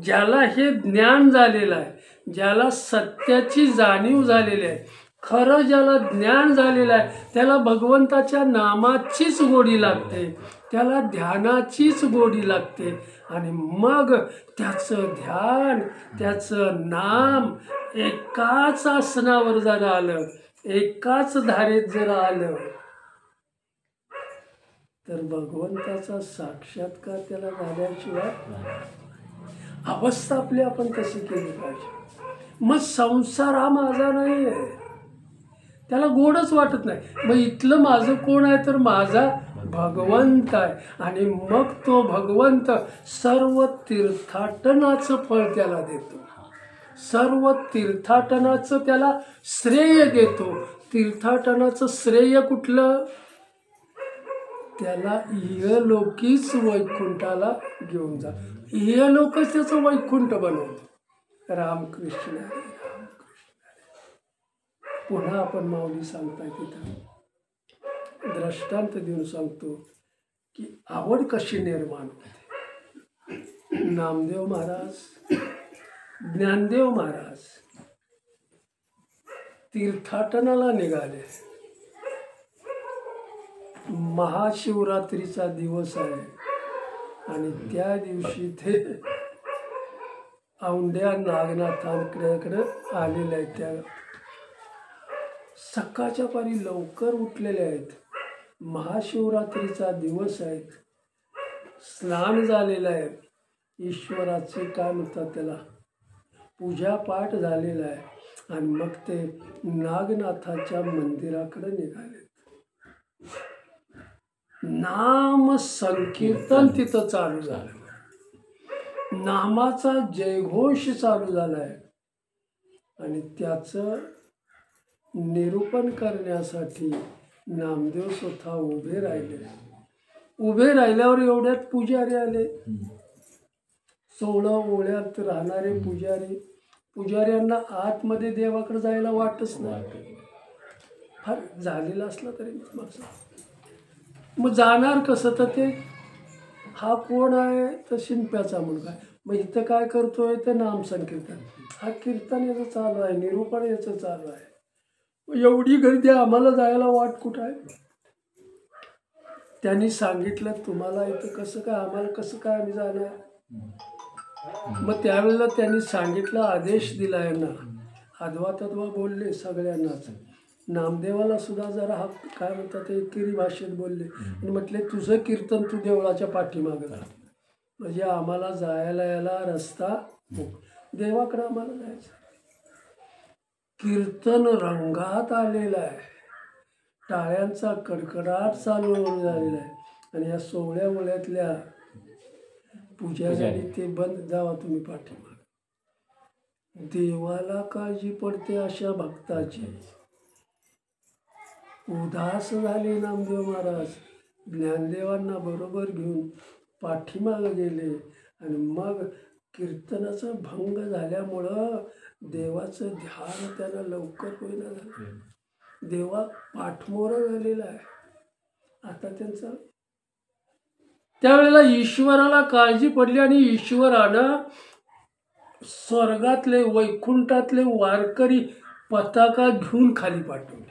ज्याला हे ज्ञान झालेलं आहे, ज्याला सत्याची जाणीव झालेली आहे, खरं ज्याला ज्ञान झालेलं आहे, त्याला भगवंताच्या नामाचीच गोडी लागते, त्याला ध्यानाचीच गोडी लागते. आणि मग त्याचं ध्यान, त्याचं नाम एकाच आसनावर जर आलं, एकाच धारेत जर आलं, तर भगवंताचा साक्षात्कार त्याला झाल्याशिवाय अवस्था आपली आपण कशी केली पाहिजे. मग संसार हा माझा नाही आहे, त्याला गोडच वाटत नाही. मग इथलं माझं कोण आहे? तर माझा भगवंत आहे. आणि मग तो भगवंत सर्व तीर्थाटनाचं फळ त्याला देतो, सर्व तीर्थाटनाचं त्याला श्रेय देतो. तीर्थाटनाचं श्रेय कुठलं? त्याला इहलोकीच वैकुंठाला घेऊन जा, इहलोकच त्याचं वैकुंठ बनवतो. रामकृष्ण हरे रामकृष्ण हरे. पुन्हा आपण माऊली सांगताय तिथं दृष्टांत देऊन सांगतो की आवड कशी निर्माण होते. नामदेव महाराज, ज्ञानदेव महाराज तीर्थाटनाला निघाले. महाशिवरात्रीचा दिवस आहे आणि त्या दिवशी ते औंढ्या नागनाथांकडे आलेले आहेत. त्या सकाळच्या पारी लवकर उठलेले आहेत, महाशिवरात्रीचा दिवस आहे, स्नान झालेलं आहे, ईश्वराचे काय म्हणतात त्याला पूजापाठ झालेला आहे. आणि मग ते नागनाथाच्या मंदिराकडे निघाले. नाम संकीर्तन तिथं चालू झालं, नामाचा जयघोष चालू झालाय. आणि त्याचं निरूपण करण्यासाठी नामदेव स्वतः उभे राहिले. उभे राहिल्यावर एवढ्यात पुजारी आले, 16 ओळ्यात राहणारे पुजारी. पुजाऱ्यांना आतमध्ये देवाकडे जायला वाटच नाही, फार झालेला असला तरी. मग जाणार कसं? तर ते हा कोण आहे? तर शिंप्याचा मुलगा आहे. मग इथं काय करतोय? तर नाम संकीर्तन. हा कीर्तन याचं चालू आहे, निरूपण याचं चालू आहे. एवढी गर्दी, आम्हाला जायला वाट कुठं आहे? त्यांनी सांगितलं तुम्हाला इथं कसं काय, आम्हाला कसं काय आम्ही जाणार? मग त्यावेळेला त्यांनी सांगितलं, आदेश दिला यांना, अद्वा तद्वा बोलले सगळ्यांनाच. नामदेवाला सुद्धा जरा हा काय म्हणतात एकेरी भाषेत बोलले आणि म्हटले तुझं कीर्तन तू देवळाच्या पाठीमागं जा, म्हणजे आम्हाला जायला यायला रस्ता देवाकडे आम्हाला जायचं. कीर्तन रंगात आलेला आहे, टाळ्यांचा कडकडाट चालू झालेला आहे. आणि या 16 ओळ्यातल्या पुजाऱ्यांनी ते बंद, जावा तुम्ही पाठीमाग. देवाला काळजी पडते अशा भक्ताची. उदास झाले नामदेव महाराज, ज्ञानदेवांना बरोबर घेऊन पाठीमागे गेले. आणि मग कीर्तनाचा भंग झाल्यामुळं देवाचं ध्यान त्यांना लवकर होईना झालं. देवा पाठमोरा झालेला आहे आता त्यांचा. त्यावेळेला ईश्वराला काळजी पडली आणि ईश्वरानं स्वर्गातले वैकुंठातले वारकरी पताका घेऊन खाली पाठवले.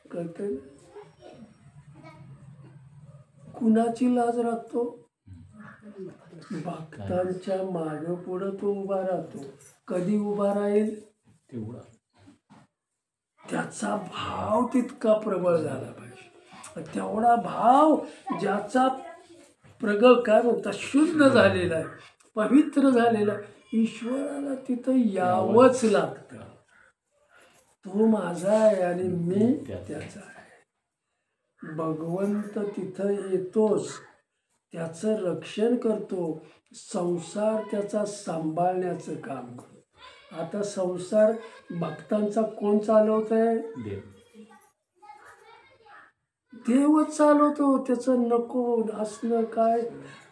कळतंय? कुणाची लाज राखतो? भक्तांच्या मागं पुढं तो उभा राहतो. कधी उभा राहील? त्याचा भाव तितका प्रबळ झाला पाहिजे. तेवढा भाव ज्याचा काय म्हणतात शुद्ध झालेला आहे, पवित्र झालेला आहे, ईश्वराला तिथं यावंच लागतं. तो माझा आहे आणि मी त्याचा आहे. भगवंत तिथं येतोच, त्याचं रक्षण करतो, संसार त्याचा सांभाळण्याचं काम करतो. आता संसार भक्तांचा कोण चालवत आहे? देव. देवच चालवतो. त्याचं नको असणं काय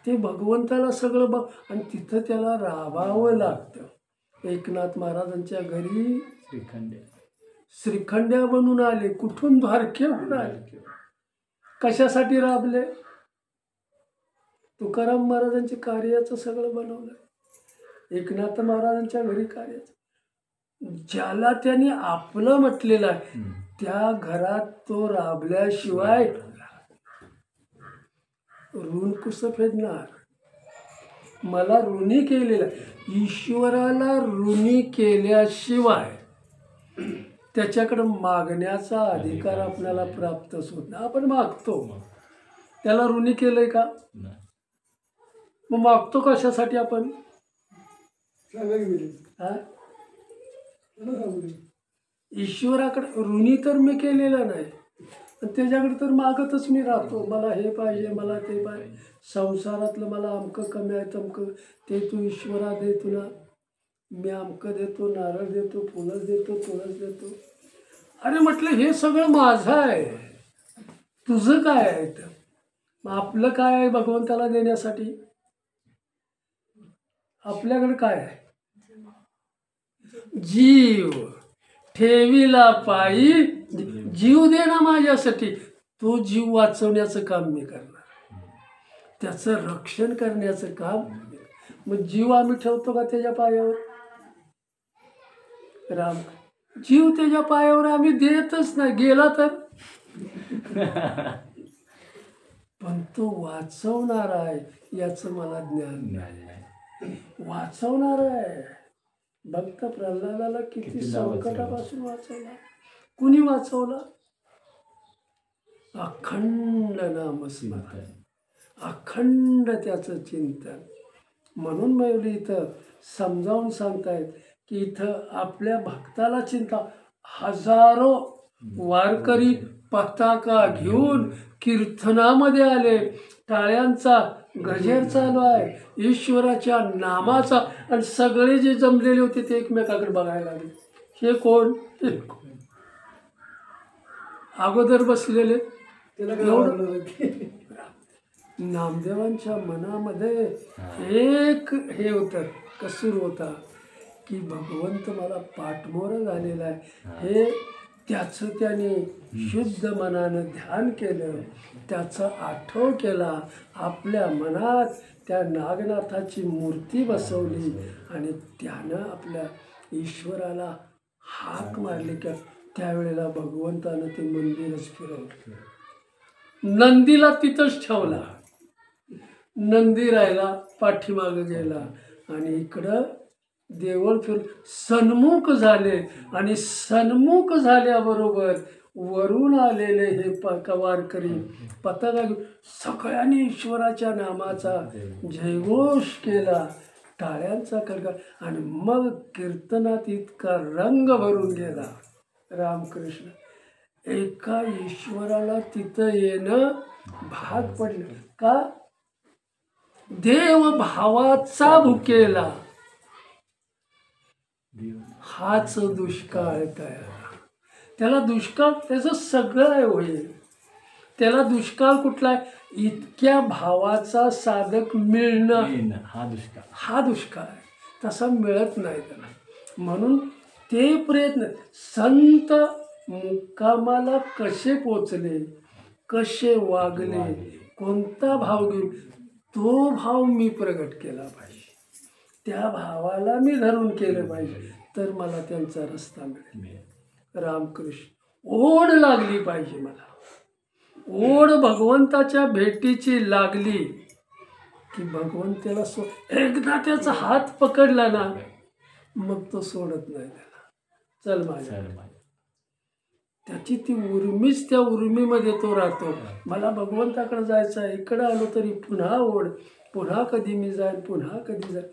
ते भगवंताला सगळं बघ, आणि तिथं त्याला राबावं लागतं. एकनाथ महाराजांच्या घरी श्रीखंड श्रीखंड्या बनून आले. कुठून? द्वारकेहून आले. कशासाठी राबले? तुकाराम महाराजांच्या कार्याचं सगळं बनवलं. एकनाथ महाराजांच्या घरी कार्याचं, ज्याला त्यांनी आपलं म्हटलेलं आहे त्या घरात तो राबल्याशिवाय ऋण कसं फेडणार? मला ऋणी केलेलं, ईश्वराला ऋणी केल्याशिवाय त्याच्याकडे मागण्याचा अधिकार आपल्याला प्राप्तच होत नाही. आपण मागतो, त्याला ऋणी केलंय का? मग मागतो कशासाठी आपण? हा? ईश्वराकडे ऋणी तर मी केलेलं नाही, त्याच्याकडे तर मागतच मी राहतो. मला हे पाहिजे, मला ते पाहिजे, संसारातलं मला अमकं कमी आहे, तमकं ते तू ईश्वरा दे, तुला मी अमकं देतो, नारळ देतो, फुलं देतो, तुळस देतो. अरे म्हटलं हे सगळं माझं आहे, तुझं काय आहे? तर मग आपलं काय आहे भगवंताला देण्यासाठी? आपल्याकडे काय आहे? जीव ठेवीला पायी जीव दे ना माझ्यासाठी. तो जीव वाचवण्याचं काम मी करणार, त्याचं रक्षण करण्याचं काम. मग जीव आम्ही ठेवतो का त्याच्या पायावर? राम, जीव त्याच्या पायावर आम्ही देतच नाही. गेला तर पण तो वाचवणार आहे याचं मला ज्ञान नाही. वाचवणार आहे. भक्त प्रल्हादाला किती संकटापासून वाचवला. कुणी वाचवला? अखंड नामस्मरण, अखंड त्याचं चिंतन. म्हणून माऊली इथं समजावून सांगतायत की इथं आपल्या भक्ताला चिंता. हजारो वारकरी पताका घेऊन कीर्तनामध्ये आले, टाळ्यांचा गजर चालू आहे ईश्वराच्या नामाचा, आणि सगळे जे जमलेले होते ते एकमेकाकडे बघायला लागले. हे कोण? अगोदर बसलेले एवढं. नामदेवांच्या मनामध्ये एक हे होतं, कसूर होता की भगवंत मला पाठमोरं झालेला आहे. हे त्याचं त्याने शुद्ध मनानं ध्यान केलं, त्याचा आठव केला, आपल्या मनात त्या नागनाथाची मूर्ती बसवली, आणि त्यानं आपल्या ईश्वराला हाक मारली की त्यावेळेला भगवंतानं ते मंदिरच फिरवलं. नंदीला तिथंच ठेवला. नंदी राहिला, पाठीमागं गेला, आणि इकडं देवळ फिर सन्मुख झाले. आणि सन्मुख झाल्याबरोबर वरून आलेले हे वारकरी पताका घेऊन सगळ्यांनी ईश्वराच्या नामाचा जयघोष केला, टाळ्यांचा कडकड, आणि मग कीर्तनात इतका रंग भरून गेला. रामकृष्ण, एका ईश्वराला तिथं येणं भाग पडलं का? देव भावाचा भुकेला. हाच दुष्काळ तयार. त्याला दुष्काळ त्याचं सगळं आहे होईल. त्याला दुष्काळ कुठला आहे? इतक्या भावाचा साधक मिळणं, हा दुष्काळ आहे. तसा मिळत नाही त्याला. म्हणून ते प्रयत्न. संत मुक्कामाला कसे पोचले, कसे वागले, कोणता भाव घेऊन, तो भाव मी प्रगट केला पाहिजे. त्या भावाला मी धरून केलं पाहिजे, तर मला त्यांचा रस्ता मिळेल. रामकृष्ण, ओढ लागली पाहिजे मला. ओढ भगवंताच्या भेटीची लागली की भगवंताला एकदा त्याचा हात पकडला ना, मग तो सोडत नाही त्याला. चल माझ्या, त्याची ती उर्मीच, त्या उर्मीमध्ये तो राहतो. मला भगवंताकडे जायचं आहे, इकडं आलो तरी पुन्हा ओढ, पुन्हा कधी मी जाईन, पुन्हा कधी जाईन.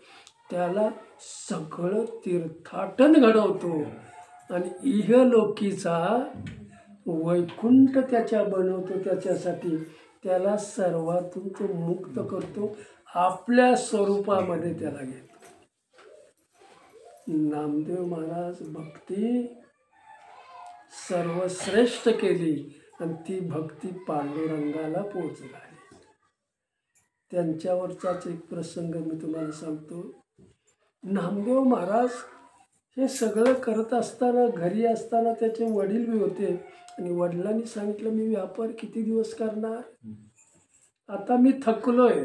त्याला सगळं तीर्थाटन घडवतो, आणि इहलोकीचा वैकुंठ त्याच्या बनवतो, त्याच्यासाठी त्याला सर्वातून तो मुक्त करतो, आपल्या स्वरूपामध्ये त्याला घेतो. नामदेव महाराज भक्ती सर्वश्रेष्ठ केली आणि ती भक्ती पांडुरंगाला पोचला. त्यांच्यावरचाच एक प्रसंग मी तुम्हाला सांगतो. नामदेव महाराज हे सगळं करत असताना, घरी असताना त्याचे वडील बी होते आणि वडिलांनी सांगितलं, मी व्यापार किती दिवस करणार, आता मी थकलोय,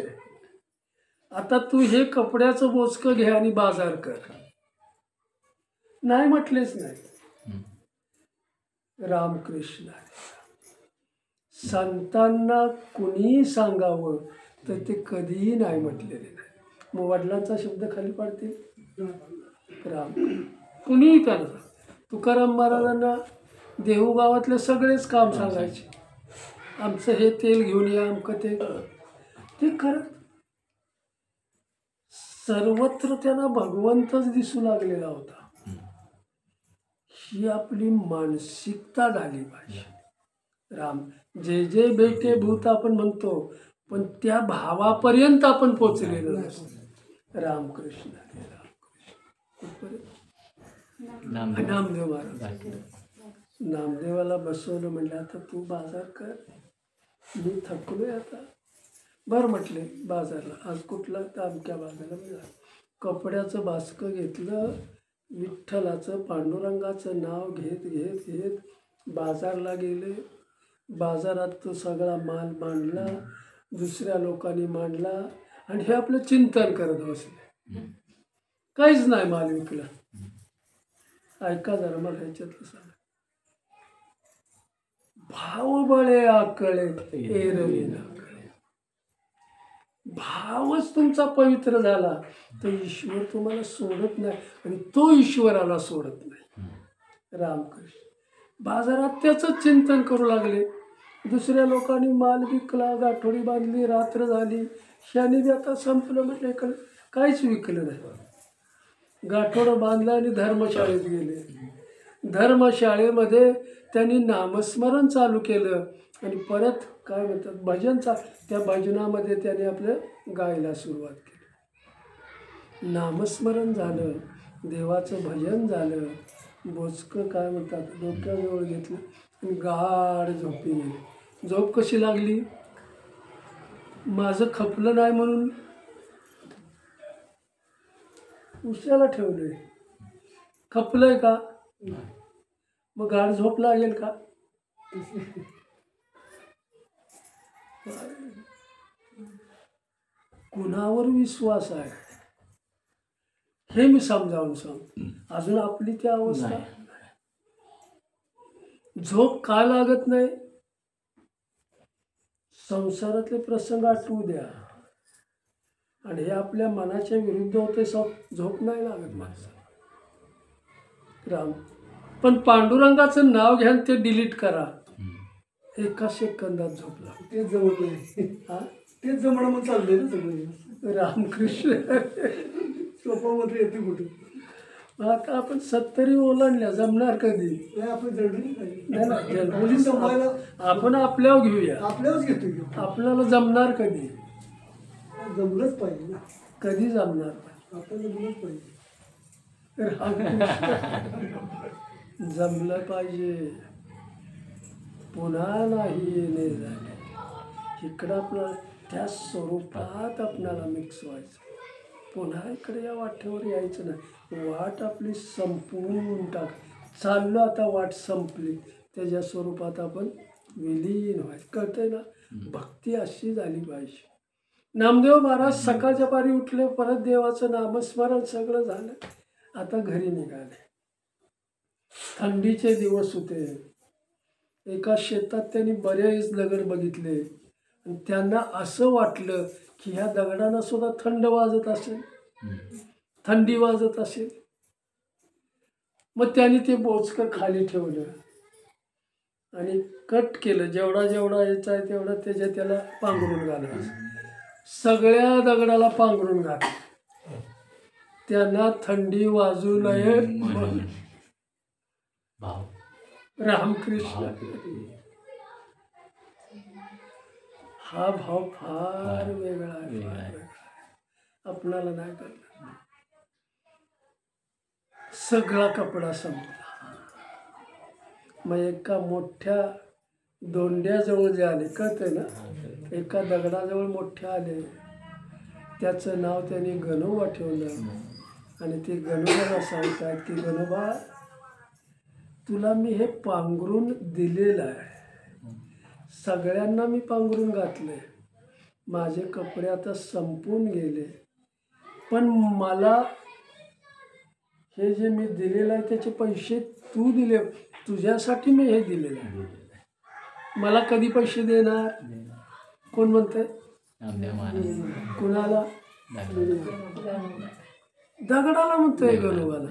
आता तू हे कपड्याचं बोचकं घे आणि बाजार कर. नाही म्हटलेच नाही. रामकृष्ण संतांना कुणीही सांगावं तर ते कधीही नाही म्हटलेले नाही. मग वडिलांचा शब्द खाली पाडतील. राम कुणीही त्यांना, तुकाराम महाराजांना देहू गावातले सगळेच काम सांगायचे, आमचं हे तेल घेऊन या, अमकं ते करत. सर्वत्र त्यांना भगवंतच दिसू लागलेला होता. ही आपली मानसिकता झाली पाहिजे. राम जे जे बेटे भूत आपण म्हणतो, पण त्या भावापर्यंत आपण पोचलेलो नसतो. रामकृष्ण नामदेव महाराज नामदेवाला बसवलं, म्हणलं आता तू बाजार कर, मी थकलोय आता. बरं म्हटले बाजारला. आज कुठला तर अमक्या बाजारला मिळालं. कपड्याचं बास्कं घेतलं, विठ्ठलाचं पांडुरंगाचं नाव घेत घेत घेत बाजारला गेले. बाजारात तो सगळा माल मांडला, दुसऱ्या लोकांनी मांडला आणि हे आपलं चिंतन करत बसले. काहीच नाही माल विकला. ऐका जरा मला ह्याच्यातलं सांगा. भाव बळे आकळे एरवी नाकळे. भावच तुमचा पवित्र झाला तर ईश्वर तुम्हाला सोडत नाही आणि तो ईश्वराला सोडत नाही. रामकृष्ण बाजारात त्याचंच चिंतन करू लागले. दुसऱ्या लोकांनी माल विकला, गाठोडी बांधली, रात्र झाली, शाने बी आता संपलं. म्हटलं इकडे काहीच विकलं नाही. गाठोडं बांधलं आणि धर्मशाळेत गेले. धर्मशाळेमध्ये त्यांनी नामस्मरण चालू केलं आणि परत काय म्हणतात भजनचा, त्या भजनामध्ये त्याने आपलं गायला सुरुवात केली. नामस्मरण झालं, देवाचं भजन झालं, बोचकं काय म्हणतात डोक्याजवळ घेतलं आणि गाढ झोपी गेली. झोप कशी लागली? माझं खपलं नाही म्हणून उशाला ठेवलंय. खपलंय का? मग गाढ झोप लागेल का? कुणावर विश्वास आहे हे मी समजावून सांगतो. अजून आपली ती अवस्था. झोप का लागत नाही? संसारातले प्रसंग आठवू द्या आणि हे आपल्या मनाच्या विरुद्ध होते. झोप नाही लागत माणसाला. राम पण पांडुरंगाचं नाव घ्या ते डिलीट करा, एका सेकंदात झोप लागते. तेच जमत नाही. हा तेच जमणं मग चाललंय ना सगळं. रामकृष्ण सोपामध्ये येते कुठे. आता आपण 70 ओलांडल्या, जमणार कधी? नाही आपण जडली नाही. नाही ना, मुली जमायला आपण आपल्यावर घेऊया. आपल्यालाच घेतो. आपल्याला जमणार कधी? जमलंच पाहिजे ना. कधी जमणार पाहिजे? आपल्याला जमलंच पाहिजे. जमलं पाहिजे. पुन्हा नाही येणे झाले. इकडं आपलं त्या स्वरूपात आपल्याला मिक्स व्हायचं. पुन्हा इकडे या वाटेवर यायचं नाही. वाट आपली संपवून टाक. चाललो आता, वाट संपली, त्याच्या स्वरूपात आपण विलीन व्हायचं. कळतंय ना? भक्ती अशी झाली पाहिजे. नामदेव महाराज सकाळच्या पारी उठले, परत देवाचं नामस्मरण सगळं झालं. आता घरी निघाले. थंडीचे दिवस होते. एका शेतात त्यांनी बरेच दगड बघितले आणि त्यांना असं वाटलं की ह्या दगडांना सुद्धा थंड वाजत असेल, थंडी वाजत असेल. मग त्यांनी ते बोचकं खाली ठेवलं आणि कट केलं. जेवढा जेवढा यायचा आहे तेवढा त्याला पांघरून घालायचं. सगळ्या दगडाला पांघरून घातलं. त्यांना थंडी वाजू नये. रामकृष्ण. हा भाव फार वेगळा आहे, फार वेगळा आहे. आपणाला नाही करणार. सगळा कपडा संपला. मग एका मोठ्या दोंड्याजवळ जे आले, कळतंय ना, एका दगडाजवळ मोठे आले, त्याचं नाव त्यांनी गणोबा ठेवलं. आणि ते गणोबाला सांगतात की गणोबा, तुला मी हे पांघरून दिलेलं आहे, सगळ्यांना मी पांघरून घातले, माझे कपडे आता संपून गेले, पण मला हे जे मी दिलेलं आहे त्याचे पैसे तू दिले, तुझ्यासाठी मी हे दिलेलं आहे, मला कधी पैसे देणार? कोण म्हणतंय? कुणाला? दगडाला म्हणतोय गणोबाला,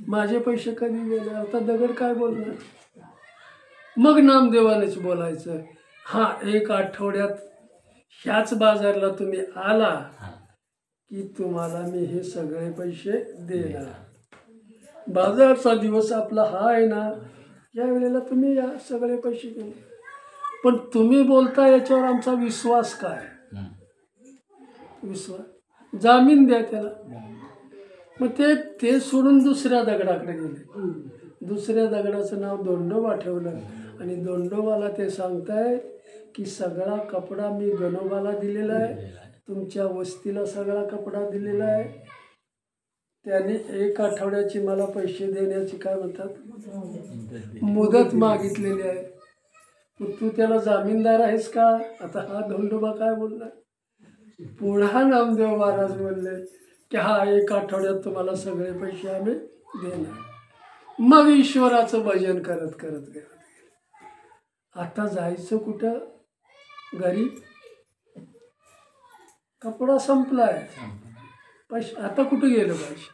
माझे पैसे कधी देणार? आता दगड काय बोलणार? मग नामदेवानेच बोलायचं, हा 1 आठवड्यात ह्याच बाजारला तुम्ही आला की तुम्हाला मी हे सगळे पैसे देणार. बाजारचा दिवस आपला हा आहे ना, या वेळेला तुम्ही या सगळे पैसे घेऊन. पण तुम्ही बोलता याच्यावर आमचा विश्वास काय? विश्वास, जामीन द्या त्याला. मग ते सोडून दुसऱ्या दगडाकडे गेले. दुसऱ्या दगडाचं नाव दोंडोबा ठेवलं. आणि दोंडोबाला ते सांगताय की सगळा कपडा मी गणोबाला दिलेला आहे, तुमच्या वस्तीला सगळा कपडा दिलेला आहे, त्याने 1 आठवड्याची मला पैसे देण्याची काय म्हणतात मुदत मागितलेली आहे. तू त्याला जामीनदार आहेस का? आता हा दोंडोबा काय बोलणार? पुन्हा नामदेव महाराज बोलले की हा 1 आठवड्यात तुम्हाला सगळे पैसे आम्ही देणार. मग ईश्वराचं भजन करत करत गेलं. आता जायचं कुठं? घरी. कपडा संपलाय, पैसे आता कुठं गेलं पाहिजे?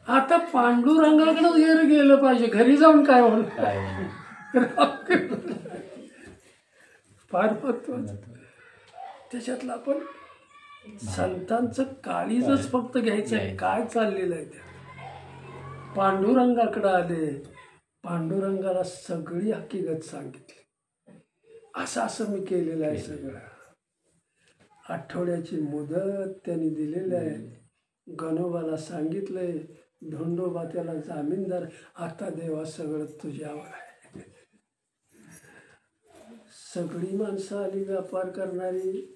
आता पांडुरंगाकडे गेलं पाहिजे. घरी जाऊन काय होणार? फार महत्वाचं. त्याच्यातलं आपण संतांचं काळीजच फक्त घ्यायचं आहे, काय चाललेलं आहे त्या. पांडुरंगाकडे आले, पांडुरंगाला सगळी हकीकत सांगितली, असं असं मी केलेलं आहे सगळं. आठवड्याची मुदत त्यांनी दिलेली आहे. गणोबाला सांगितलंय, धोंडोबा त्याला जामीनदार. आता देवा सगळं तुझ्यावर आहे. सगळी माणसं आली व्यापार करणारी.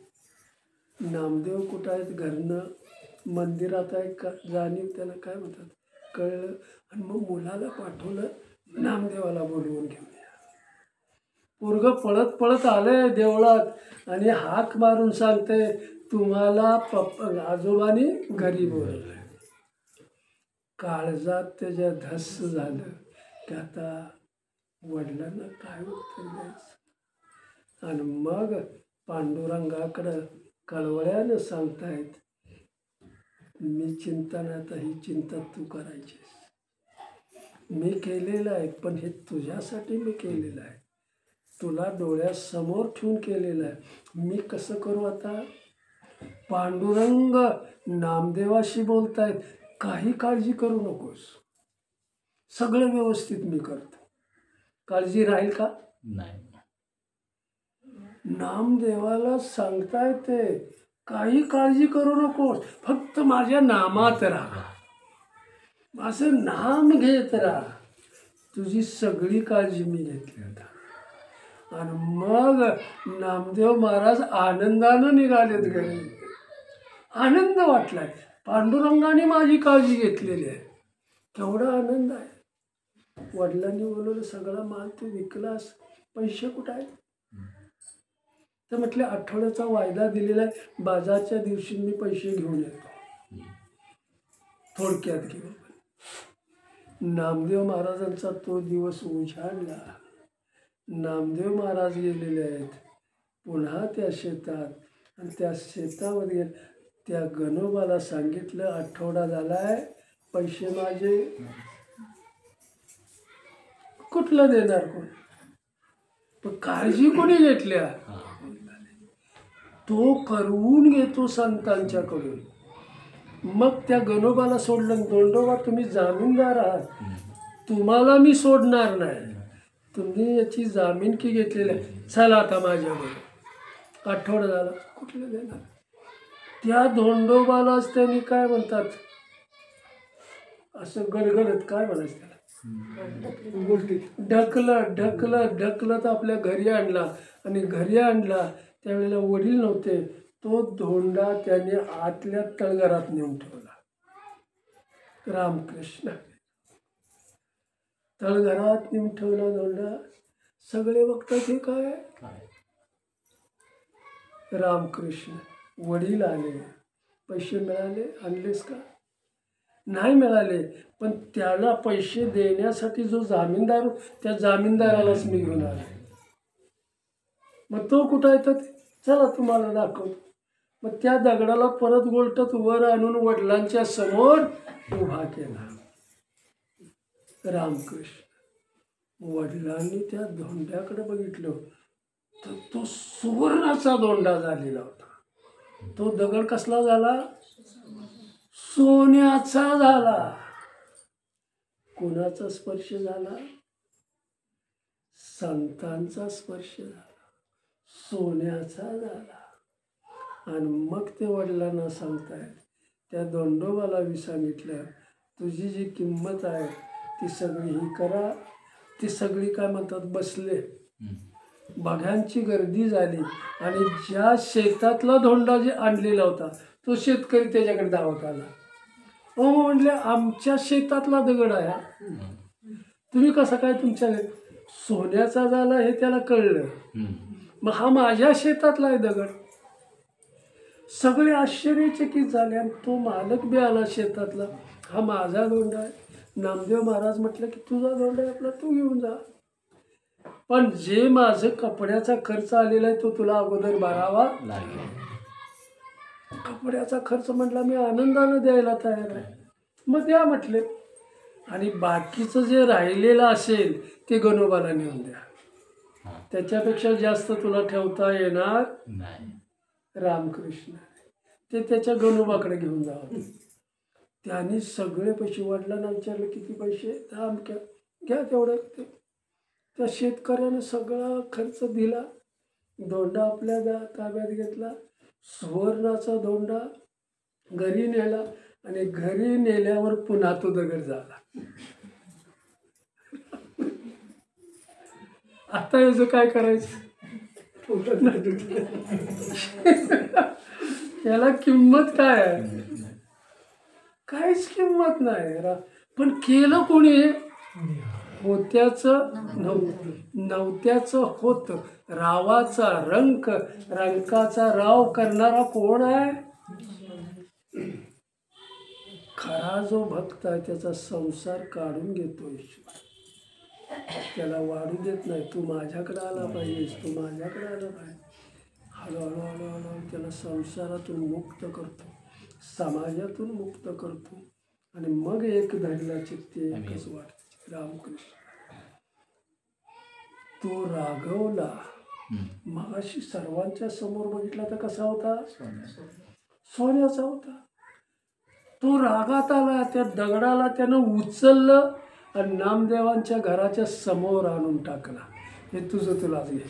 नामदेव कुठं आहेत? घरनं मंदिरात आहे का? जाणीव त्याला काय म्हणतात कळलं. आणि मग मुलाला पाठवलं नामदेवाला बोलवून घेऊन या. पोरगं पळत पळत आलंय देवळात आणि हाक मारून सांगते तुम्हाला आजोबांनी घरी बोलवलंय. काळजात त्याच्या धस्स झालं की आता वडिलांना काय उत्तर द्यायचं. आणि मग पांडुरंगाकडं कळवळ्यानं सांगतायत मी चिंता नाही, आता ही चिंता तू करायचीस. मी केलेलं आहे, पण हे तुझ्यासाठी मी केलेलं आहे, तुला डोळ्यासमोर ठेवून केलेलं आहे. मी कसं करू आता? पांडुरंग नामदेवाशी बोलतायत, काही काळजी करू नकोस, सगळं व्यवस्थित मी करतो, काळजी राहील का? नाही. नामदेवाला सांगताय ते काही काळजी करू नकोस, फक्त माझ्या नामात राहा, माझं नाम घेत राहा, तुझी सगळी काळजी मी घेतली आता. आणि मग नामदेव महाराज आनंदानं निघालेत घरी. आनंद वाटलाय, पांडुरंगाने माझी काळजी घेतलेली आहे. केवढा आनंद आहे. वडिलांनी बोलवलं सगळा माल तू विकलास, पैसे कुठं आहे? तर म्हटले आठवड्याचा वायदा दिलेला आहे, बाजारच्या दिवशी मी पैसे घेऊन येतो. थोडक्यात घेऊन नामदेव महाराजांचा तो दिवस उजाडला. नामदेव महाराज गेलेले आहेत पुन्हा त्या शेतात. आणि त्या शेतामध्ये त्या गणोबाला सांगितलं आठवडा झालाय, पैसे माझे कुठलं देणार कोण? पण काळजी कोणी घेतल्या? तो करून घेतो संतांच्याकडून. मग त्या गणोबाला सोडलं, दोंडोबा तुम्ही जामीनदार आहात, तुम्हाला मी सोडणार नाही. तुम्ही याची जामीनकी घेतलेली आहे. चला आता माझ्याबरोबर. आठवडा झाला कुठलं देणार. त्या धोंडोबालाच त्यांनी काय म्हणतात असं गडगडत काय म्हणायचं त्याला गोष्टी ढकलत आपल्या घरी आणला. आणि घरी आणला त्यावेळेला वडील नव्हते. तो धोंडा त्याने आतल्या तळघरात नेऊन ठेवला. रामकृष्ण तळघरात नेऊन ठेवला धोंडा. सगळे बघतात हे काय. रामकृष्ण वडील आले. पैसे मिळाले. आणलेस का. नाही मिळाले. पण त्याला पैसे देण्यासाठी जो जामीनदार त्या जामीनदारालाच मी घेऊन आलो. मग तो कुठं येतात. चला तुम्हाला दाखवतो. मग त्या दगडाला परत गोलटत वर आणून वडिलांच्या समोर उभा केला. रामकृष्ण वडिलांनी त्या धोंड्याकडे बघितलं तर तो सुवर्णाचा धोंडा झालेला होता. तो दगड कसला झाला. सोन्याचा झाला. कोणाचा स्पर्श झाला. संतांचा स्पर्श झाला. सोन्याचा झाला. आणि मग ते वडिलांना सांगतायत. त्या धोंडोबाला मी सांगितलं तुझी जी किंमत आहे ती सगळी ही करा. ती सगळी काय म्हणतात बसले. बघ्यांची गर्दी झाली. आणि ज्या शेतातला धोंडा जे आणलेला होता तो शेतकरी त्याच्याकडे धावत आला. म्हणले आमच्या शेतातला दगड आहे. तुम्ही कसं काय तुमच्या सोन्याचा झाला हे त्याला कळलं. मग हा माझ्या शेतातला आहे दगड. सगळे आश्चर्यचकित झाले. आणि तो मालक बी आला शेतातला. हा माझा धोंडा आहे. नामदेव महाराज म्हटलं की तुझा धोंडा आहे आपला तू घेऊन जा. पण जे माझं कपड्याचा खर्च आलेला आहे तो तुला अगोदर भरावा लागेल. कपड्याचा खर्च म्हटला मी आनंदानं द्यायला तयार आहे. मग द्या म्हटले. आणि बाकीचं जे राहिलेलं असेल ते गणोबाला नेऊन द्या. त्याच्यापेक्षा जास्त तुला ठेवता येणार नाही. रामकृष्ण ते त्याच्या गणोबाकडे घेऊन जावं. त्याने सगळे पैसे वडिलांना विचारलं किती पैसे. घ्या तेवढं. त्या शेतकऱ्याने सगळा खर्च दिला. धोंडा आपल्या ताब्यात घेतला. सुवर्णाचा धोंडा घरी नेला. आणि घरी नेल्यावर पुन्हा तो दगड झाला. आता याचं काय करायचं. याला किंमत काय आहे. काहीच किंमत नाही. पण केलं कोणी. होत्याचं नव्हत्याचं होत. रावाचा रंक रंकाचा राव करणारा कोण आहे. खरा जो भक्त आहे त्याचा संसार काढून घेतो ईश्वर. त्याला वाढू देत नाही. तू माझ्याकडे आला पाहिजेस. तू माझ्याकडे आला पाहिजे. हळूहळू हळूहळू त्याला संसारातून मुक्त करतो. समाजातून मुक्त करतो. आणि मग एक धरला चित्ते एकच वाटते. रामकृष्ण तो राघवला मगाशी सर्वांच्या समोर बघितला तर कसा होता. सोन्याचा होता. तो रागात आला. त्या दगडाला त्यानं उचललं आणि नामदेवांच्या घराच्या समोर आणून टाकला. हे तुझं तुलाच घे.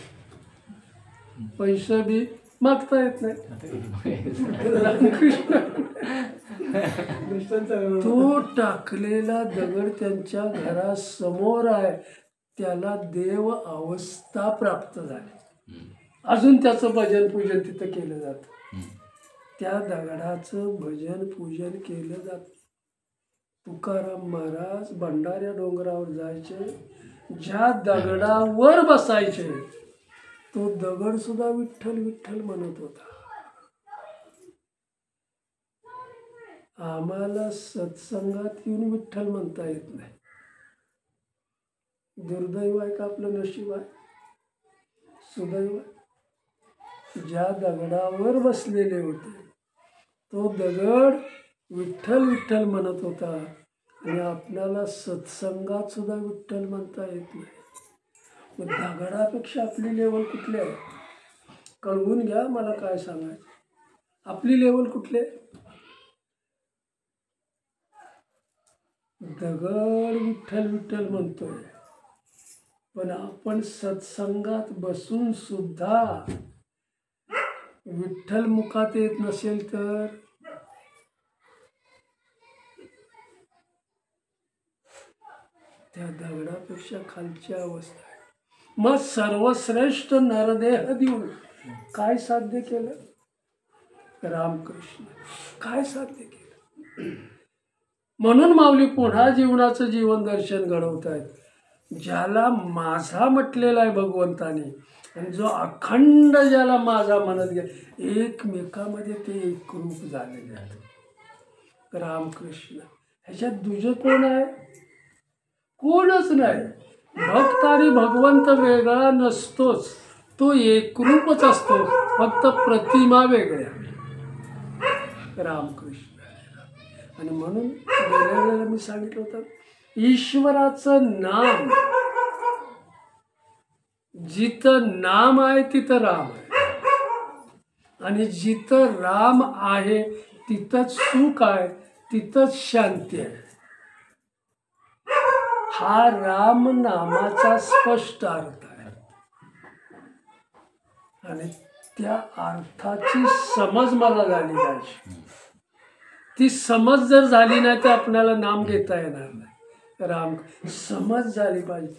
पैसे बी मागता येत नाही. रामकृष्ण तो टाकलेला दगड त्यांच्या घरासमोर आहे. त्याला देव अवस्था प्राप्त झाली. अजून त्याचं भजन पूजन तिथं केलं जातं. त्या दगडाचं भजन पूजन केलं जातं. तुकाराम महाराज भंडाऱ्या डोंगरावर जायचे. ज्या दगडावर बसायचे तो दगड सुद्धा विठ्ठल विठ्ठल म्हणत होता. आम्हाला सत्संगात येऊन विठ्ठल म्हणता येत नाही. दुर्दैव आहे का आपलं नशीब आहे. सुदैव. ज्या दगडावर बसलेले होते तो दगड विठ्ठल विठ्ठल म्हणत होता. आणि आपल्याला सत्संगात सुद्धा विठ्ठल म्हणता येत नाही. मग दगडापेक्षा आपली लेवल कुठली आहे. कळवून घ्या मला काय सांगायचं. आपली लेवल कुठली आहे. दगड विठ्ठल विठ्ठल म्हणतोय, पण आपण सत्संगात बसून सुद्धा विठ्ठल मुखात येत नसेल तर त्या दगडापेक्षा खालची अवस्था आहे. मग सर्वश्रेष्ठ नरदेह देऊन काय साध्य केलं? रामकृष्ण काय साध्य केलं? म्हणून माऊली पुन्हा जीवनाचं जीवन दर्शन घडवतायत. ज्याला माझा म्हटलेला आहे भगवंताने, आणि जो अखंड ज्याला माझा म्हणत गेला, एकमेकामध्ये ते एकरूप झालेले आहे. रामकृष्ण ह्याच्यात दुसरं कोण आहे? कोणच नाही. भक्त आणि भगवंत वेगळा नसतोच, तो एकरूपच असतो, फक्त प्रतिमा वेगळ्या. रामकृष्ण. आणि म्हणून गेल्या वेळेला मी सांगितलं होतं, ईश्वराचं नाम, जिथं नाम आहे तिथं राम आहे, आणि जिथं राम आहे तिथंच सुख आहे, तिथंच शांती आहे. हा राम नामाचा स्पष्ट अर्थ आहे. आणि त्या अर्थाची समज मला झाली पाहिजे. ती समज जर झाली नाही तर आपल्याला नाम घेता येणार नाही. राम समज झाली पाहिजे.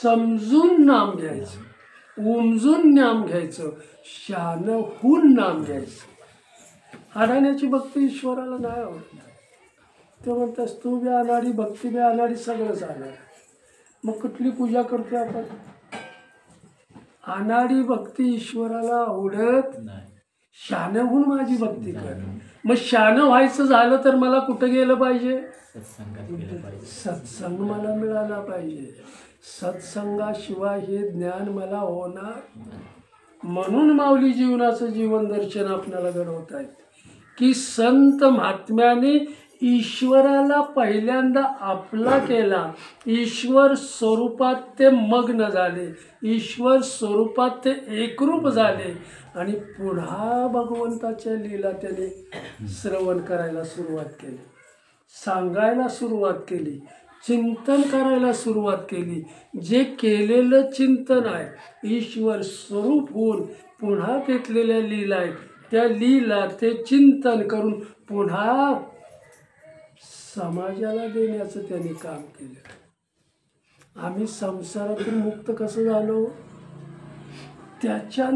समजून नाम घ्यायचं, उमजून नाम घ्यायचं, शहाणं होऊन नाम घ्यायचं. अडाण्याची भक्ती ईश्वराला नाही आवडत. तो म्हणतास तू बी अनाडी, भक्ती बी अनाडी, सगळंच अनाडी. मग कुठली पूजा करतो आपण? अनाडी भक्ती ईश्वराला आवडत नाही. शहाणं होऊन माझी भक्ती कर. मग शहाणं व्हायचं झालं तर मला कुठं गेलं पाहिजे? सत्संग मला मिळाला पाहिजे. सत्संगाशिवाय हे ज्ञान मला होणार. म्हणून माऊली जीवनाचं जीवन दर्शन आपल्याला घडवत आहेत की संत महात्म्याने ईश्वराला पहिल्यांदा आपला केला, ईश्वर स्वरूपात ते मग्न झाले, ईश्वर स्वरूपात ते एकरूप झाले, आणि पुन्हा भगवंताच्या लीला त्याने श्रवण करायला सुरुवात केली, सांगायला सुरुवात केली, चिंतन करायला सुरुवात केली. जे केलेलं चिंतन आहे ईश्वर स्वरूप होऊन पुन्हा घेतलेल्या लीला आहेत, त्या लीला ते चिंतन करून पुन्हा समाजाला देण्याचं त्यांनी काम केलं. आम्ही संसारातून मुक्त कसं झालो? त्याच्या